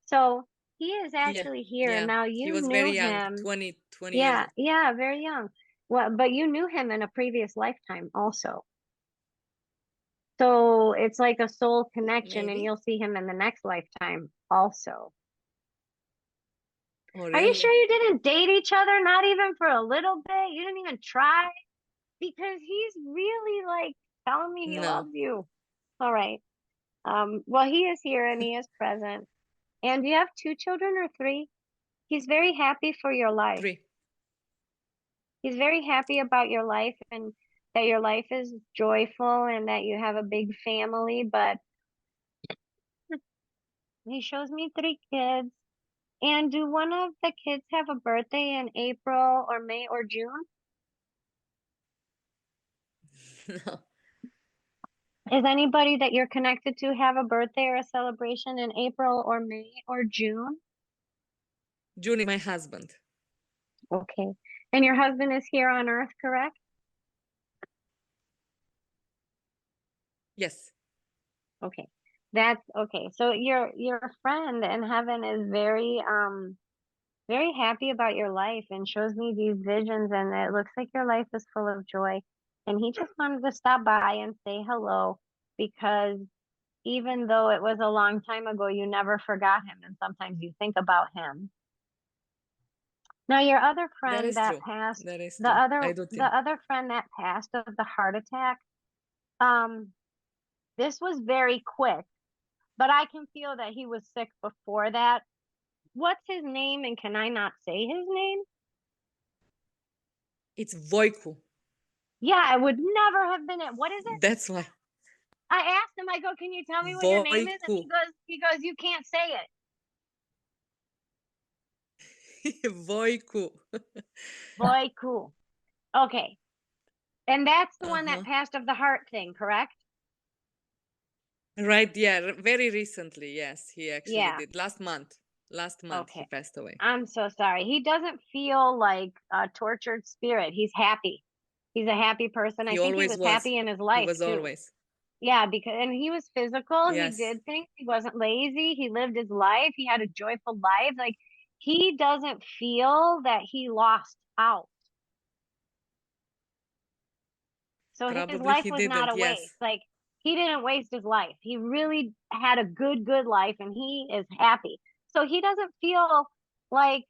so he is Yeah, actually here. And yeah. now He you was knew very young, him. 20 years old. Yeah, very young. Well, but you knew him in a previous lifetime also. So it's like a soul connection, and Maybe. you'll see him in the next lifetime also. Oh, Are you really? sure you didn't date each other? Not even for a little bit? You didn't even try? Because he's really like telling me he No. loves you. All right. Well, he is here and he is present. And do you have 2 children or 3? He's very happy for your life. 3. He's very happy about your life and that your life is joyful and that you have a big family, but he shows me 3 kids And do one of the kids have a birthday in April or May or June? No. Is anybody that you're connected to have a birthday or a celebration in April or May or June? June is my husband. Okay. And your husband is here on earth, correct? Yes. Okay. That's okay. So your friend in heaven is very happy about your life and shows me these visions, and it looks like your life is full of joy. And he just wanted to stop by and say hello, because even though it was a long time ago, you never forgot him, and sometimes you think about him. Now, your other That friend is that true. passed, That is the true. other I do the think. other friend that passed of the heart attack, this was very quick, but I can feel that he was sick before that. What's his name, and can I not say his name? It's Voiku. Yeah, it would never have been it. What is it? That's why. I asked him, I go, can you tell me what your name is? And Voiku. he goes, you can't say it. Voiku. Boy, cool. Okay. And that's the one that Uh-huh. passed of the heart thing, correct? Right, yeah, very recently, yes, he actually Yeah. did. Last month he Okay. passed away. I'm so sorry. He doesn't feel like a tortured spirit. He's happy. He's a happy person. I He think he always was was. happy in his He life was too. always. Yeah, because and he was physical. He Yes. did things. He wasn't lazy. He lived his life. He had a joyful life. Like he doesn't feel that he lost out. So his Probably life he was not didn't, a yes. waste. Like he didn't waste his life. He really had a good life, and he is happy. So he doesn't feel like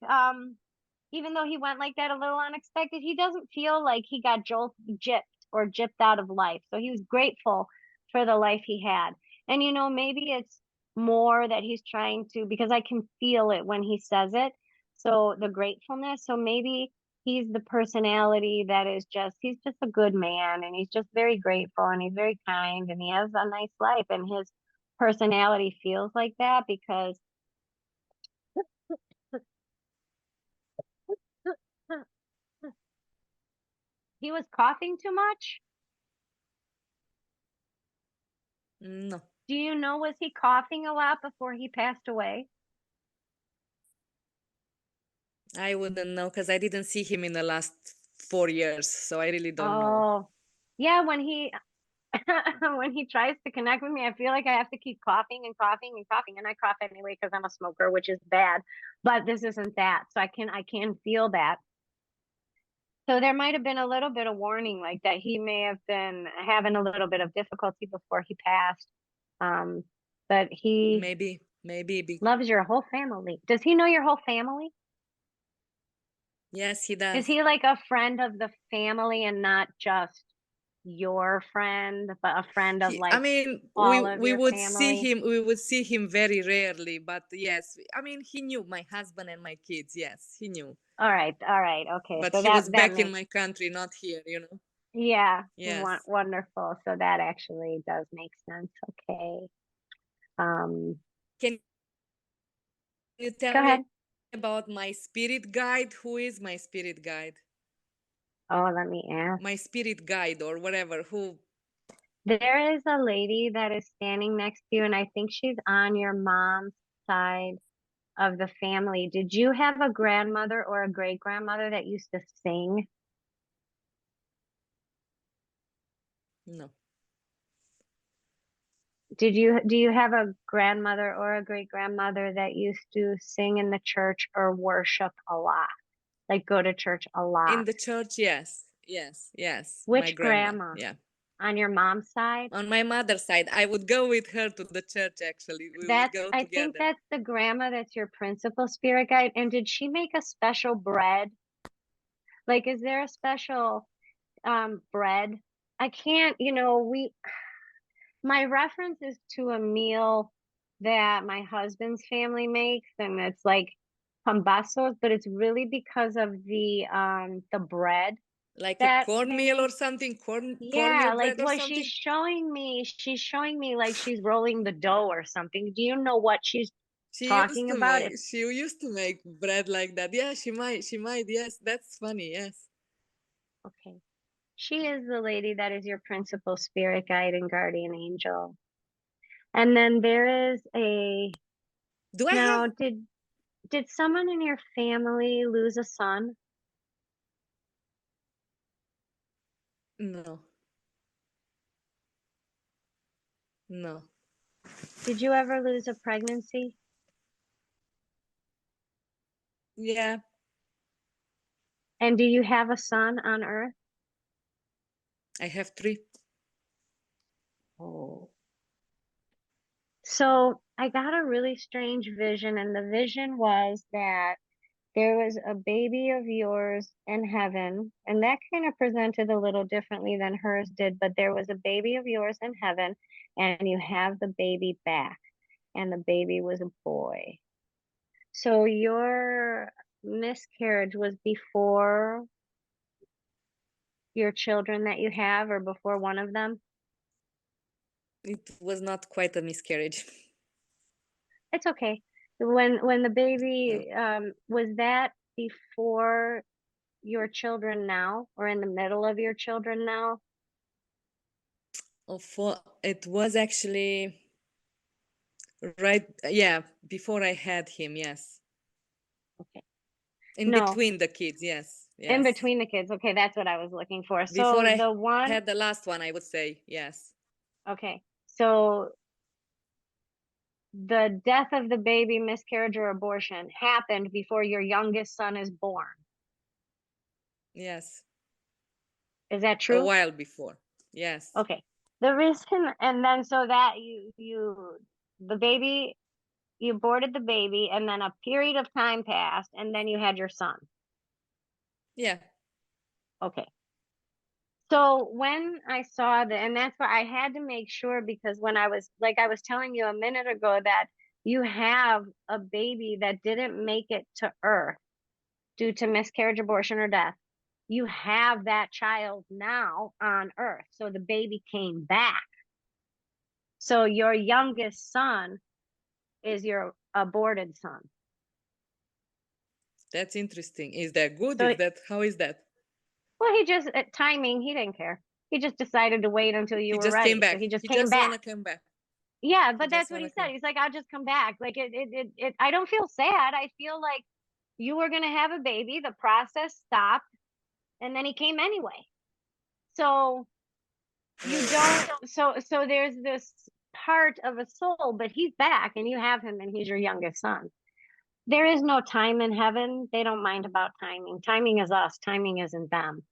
even though he went like that a little unexpected, he doesn't feel like he got gypped out of life. So he was grateful for the life he had. And you know, maybe it's more that he's trying to, because I can feel it when he says it. So the gratefulness. So maybe he's the personality that is he's just a good man, and he's just very grateful, and he's very kind, and he has a nice life, and his personality feels like that because he was coughing too much. No. Do you know, was he coughing a lot before he passed away? I wouldn't know because I didn't see him in the last 4 years, so I really don't know. Oh, yeah, when he when he tries to connect with me, I feel like I have to keep coughing and coughing and coughing, and I cough anyway because I'm a smoker, which is bad. But this isn't that, so I can feel that. So there might have been a little bit of warning, like that he may have been having a little bit of difficulty before he passed. But he Maybe. loves your whole family. Does he know your whole family? Yes, he Is does. he like a friend of the family and not just your friend, but a friend of I like mean, all of we your would family? we would see him very rarely, but yes, I mean, he knew my husband and my kids. Yes, he knew. All right, okay. But So he was that back in makes, my country, not here, you know. yeah, Yes. wonderful. So that actually does make sense. Okay. Can you Go tell me ahead. about my spirit guide? Who is my spirit guide? Oh, let me ask. My spirit guide or whatever, who? There is a lady that is standing next to you, and I think she's on your mom's side of the family. Did you have a grandmother or a great grandmother that used to sing? No. Do you have a grandmother or a great grandmother that used to sing in the church or worship a lot? Like go to church a lot? In the church, yes. My Which grandma, grandma? yeah. On your mom's side? On my mother's side, I would go with her to the church, actually. We would go I think together. that's the grandma that's your principal spirit guide. And did she make a special bread? Like, is there a special bread? I can't, my reference is to a meal that my husband's family makes, and it's like pambazos, but it's really because of the bread Like a that they cornmeal or make. something, Yeah, cornmeal like bread or something. she's showing me like she's rolling the dough or something. Do you know what she's talking about it. She used to make bread like that. Yeah, she might. Yes, that's funny. Yes. Okay. She is the lady that is your principal spirit guide and guardian angel. And then there is a, Do I now, have? did someone in your family lose a son? No. No. Did you ever lose a pregnancy? Yeah. And do you have a son on earth? I have 3. Oh. So I got a really strange vision, and the vision was that there was a baby of yours in heaven, and that kind of presented a little differently than hers did, but there was a baby of yours in heaven, and you have the baby back, and the baby was a boy. So your miscarriage was before your children that you have, or before one of them? It was not quite a miscarriage. It's okay. When the baby, was that before your children now, or in the middle of your children now? It was actually right. Yeah, before I had him. Yes. Okay. In No, between the kids. Yes. in Yes. between the kids. Okay, that's what I was looking for. Before So I the one, had the last one, I would say. Yes. okay, so the death of the baby, miscarriage or abortion, happened before your youngest son is born. Yes. Is that A true? while before. Yes. Okay. The reason, and then so that the baby, you aborted the baby, and then a period of time passed, and then you had your son. Yeah. Okay. So when I saw that, and that's why I had to make sure, because when I was, like I was telling you a minute ago, that you have a baby that didn't make it to earth due to miscarriage, abortion, or death. You have that child now on earth. So the baby came back. So your youngest son is your aborted son. That's interesting. Is that good? So, How is that? well, he just, at timing, he didn't care. He just decided to wait until you He were just came ready. So back. he just He came just back. wanna come back. Yeah, He but just that's what wanna he said. come. He's like, I'll just come back. Like I don't feel sad. I feel like you were gonna have a baby, the process stopped, and then he came anyway. So you don't, so there's this part of a soul, but he's back and you have him and he's your youngest son. There is no time in heaven. They don't mind about timing. Timing is us, timing isn't them.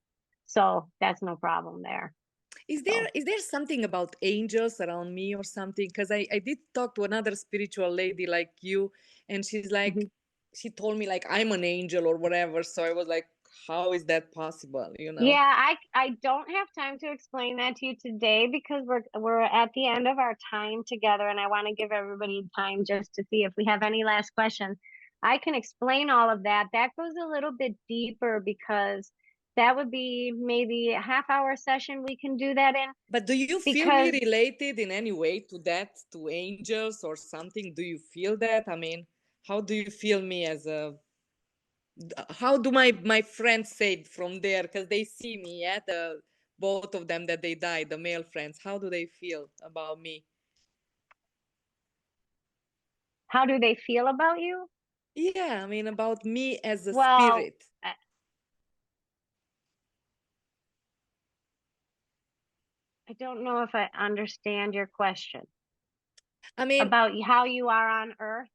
So that's no problem there. Is So there something about angels around me or something? Because I did talk to another spiritual lady like you, and she's like, mhm. she told me like I'm an angel or whatever. So I was like, how is that possible? You know? Yeah, I don't have time to explain that to you today because we're at the end of our time together, and I want to give everybody time just to see if we have any last questions. I can explain all of that. That goes a little bit deeper because that would be maybe a half-hour session we can do that in, But do you feel me because related in any way to that, to angels or something? Do you feel that? I mean, how do you feel me as a? How do my friends say from there? Because they see me, yeah, the both of them that they died, the male friends. How do they feel about me? how do they feel about you? Yeah, I mean about me as a Well, spirit. I don't know if I understand your question I mean, about how you are on Earth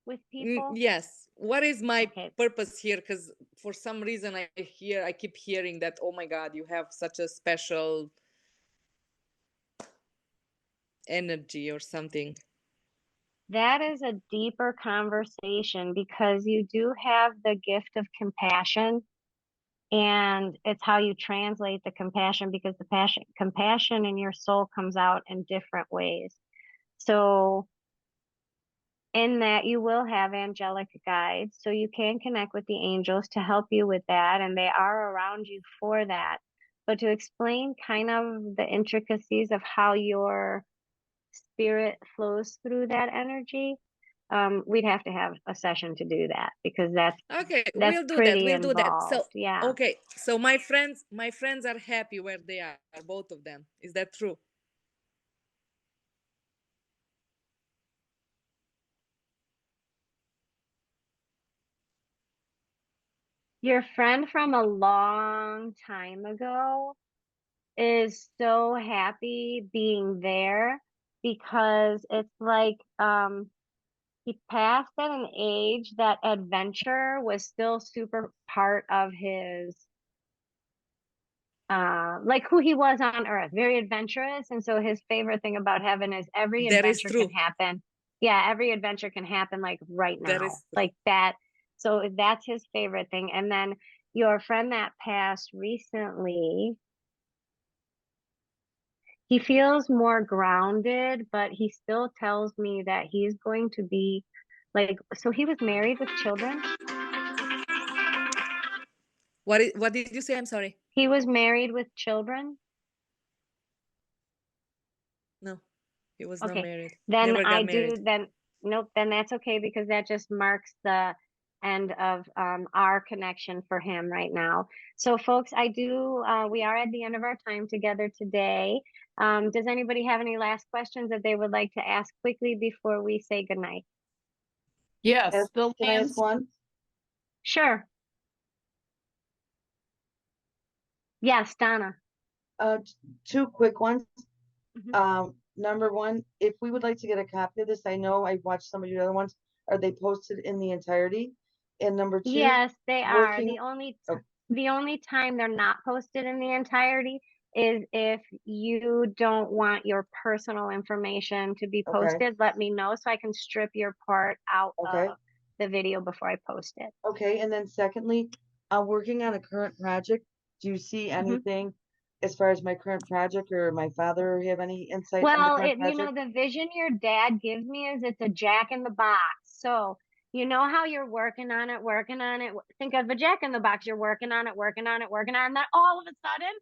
with people. yes. What is my Okay. purpose here? Because for some reason I keep hearing that, oh my God, you have such a special energy or something. That is a deeper conversation because you do have the gift of compassion, and it's how you translate the compassion, because the compassion in your soul comes out in different ways. So in that you will have angelic guides, so you can connect with the angels to help you with that, and they are around you for that. But to explain kind of the intricacies of how your spirit flows through that energy, we'd have to have a session to do that because that's Okay, that's we'll do that. pretty We'll do that. So, involved. Yeah. okay, so my friends are happy where they are, both of them. Is that true? Your friend from a long time ago is so happy being there because it's like he passed at an age that adventure was still super part of his like who he was on earth, very adventurous. And so his favorite thing about heaven is every That is adventure can true. happen. Yeah, every adventure can happen like right That now, is true. like that. So that's his favorite thing. And then your friend that passed recently, he feels more grounded, but he still tells me that he's going to be like, so he was married with children. What did you say? I'm sorry. He was married with children. No, he was not Okay, married. then Never I got married. do, then, nope, then that's okay because that just marks the end of our connection for him right now. So folks, we are at the end of our time together today. Does anybody have any last questions that they would like to ask quickly before we say goodnight? Yes, the Can I lands. ask one? Sure. Yes, Donna. Two quick ones. Mhm. Number one, if we would like to get a copy of this, I know I watched some of your other ones. Are they posted in the entirety? And number two, Yes, they are. working. The only time they're not posted in the entirety is if you don't want your personal information to be Okay. posted. Let me know so I can strip your part out Okay. of the video before I post it. Okay, and then secondly, I'm working on a current project. Do you see Mm-hmm. anything as far as my current project or my father have any insight on the Well, current you know, project? the vision your dad gives me is it's a jack in the box. So, you know how you're working on it, working on it. Think of a jack in the box. You're working on it, working on it, working on it. And then all of a sudden,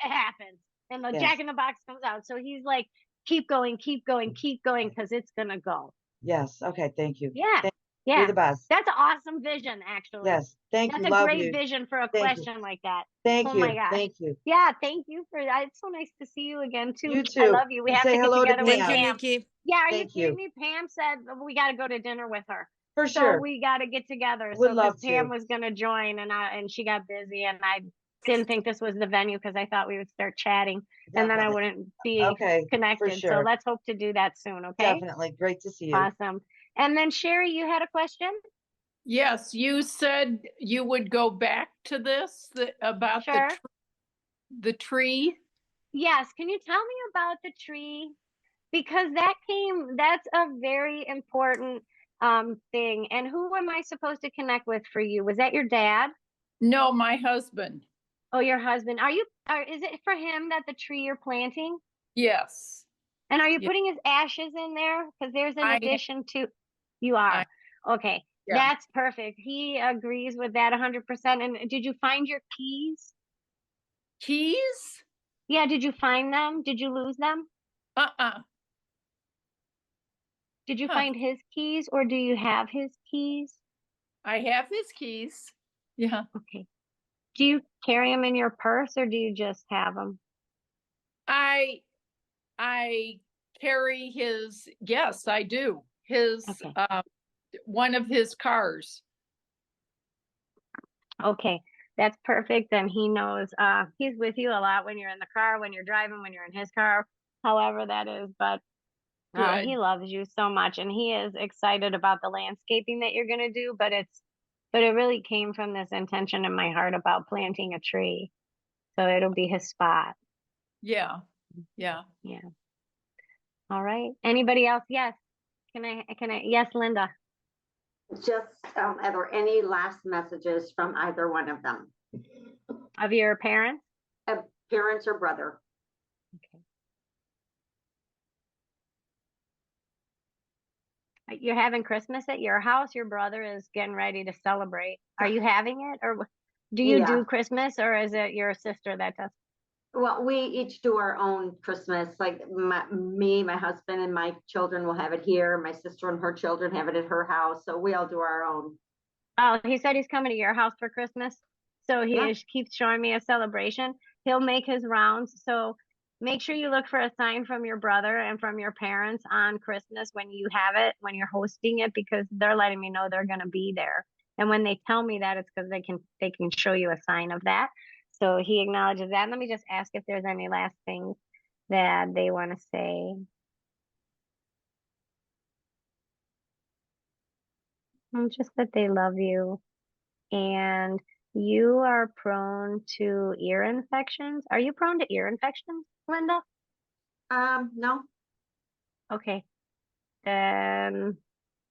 it happens. And the Yes. jack in the box comes out. So he's like, keep going, keep going, keep going, because it's going to go. Yes, okay, thank you. Yeah. You're Yeah. the best. That's an awesome vision, actually. Yes, thank That's you, a love great you. vision for a Thank you. question like that. Thank Oh you, my gosh. thank you. Yeah, thank you for that. It's so nice to see you again, too. You I too. love you. We And have say to get hello to together with Thank you, Pam. Nikki. Yeah, are you Thank kidding you. me? Pam said we got to go to dinner with her. For So sure. we got to get together. Would So love because Pam to. was going to join and she got busy and I didn't think this was the venue because I thought we would start chatting and then I Definitely. wouldn't be Okay, for connected. So sure. let's hope to do that soon. Okay. Definitely. Great to see you. Awesome. And then Sherry, you had a question? Yes, you said you would go back to this about Sure. the tree. Yes. Can you tell me about the tree? Because that's a very important thing. And who am I supposed to connect with for you? Was that your dad? No, my husband. Oh, your husband. Is it for him that the tree you're planting? Yes. And are you Yeah. putting his ashes in there? Because there's an I- addition to, you are. Okay. Yeah. That's perfect. He agrees with that 100%. And did you find your keys? Keys? Yeah, did you find them? Did you lose them? Did you Huh. find his keys or do you have his keys? I have his keys. Yeah. Okay. Do you carry them in your purse or do you just have them? I carry his, yes, I do. His, Okay. one of his cars. Okay. That's perfect. Then he knows he's with you a lot when you're in the car, when you're driving, when you're in his car, however that is. But Good. he loves you so much and he is excited about the landscaping that you're gonna do, but it really came from this intention in my heart about planting a tree. So it'll be his spot. Yeah. Yeah. Yeah. All right. Anybody else? Yes. Yes, Linda. Just, are there any last messages from either one of them? Of your parents? Parents or brother? Okay. You're having Christmas at your house. Your brother is getting ready to celebrate. Are you having it or do you Yeah. do Christmas or is it your sister that does? Well, we each do our own Christmas, like my husband and my children will have it here. My sister and her children have it at her house. So we all do our own. Oh, he said he's coming to your house for Christmas. So he Yeah. keeps showing me a celebration. He'll make his rounds. So make sure you look for a sign from your brother and from your parents on Christmas when you have it, when you're hosting it, because they're letting me know they're going to be there. And when they tell me that, it's because they can show you a sign of that. So he acknowledges that. Let me just ask if there's any last things that they want to say. Just that they love you. And you are prone to ear infections. Are you prone to ear infections, Linda? No. Okay. Then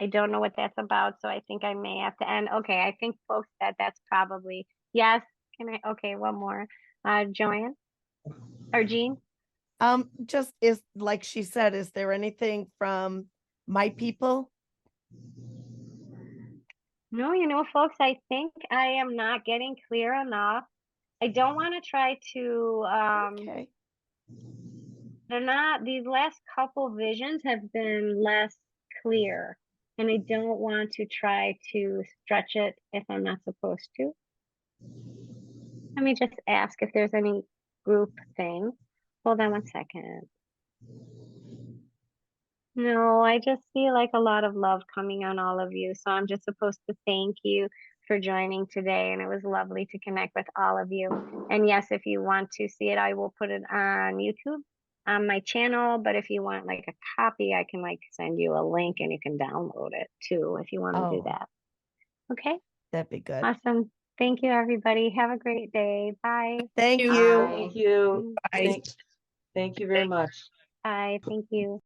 I don't know what that's about, so I think I may have to end. Okay, I think folks that that's probably yes. Can I? Okay, one more. Joanne or Jean? Just is like she said, is there anything from my people? No, you know, folks, I think I am not getting clear enough. I don't want to try to Okay. they're not, these last couple visions have been less clear, and I don't want to try to stretch it if I'm not supposed to. Let me just ask if there's any group thing. Hold on one second. No, I just feel like a lot of love coming on all of you. So I'm just supposed to thank you for joining today. And it was lovely to connect with all of you. And yes, if you want to see it, I will put it on YouTube on my channel. But if you want like a copy, I can like send you a link and you can download it too if you want to do Oh. that. Okay, That'd be good. awesome. Thank you, everybody. Have a great day. Bye. Thank you. you. Bye. Thank you. Bye. Thank you very much. Bye. Thank you.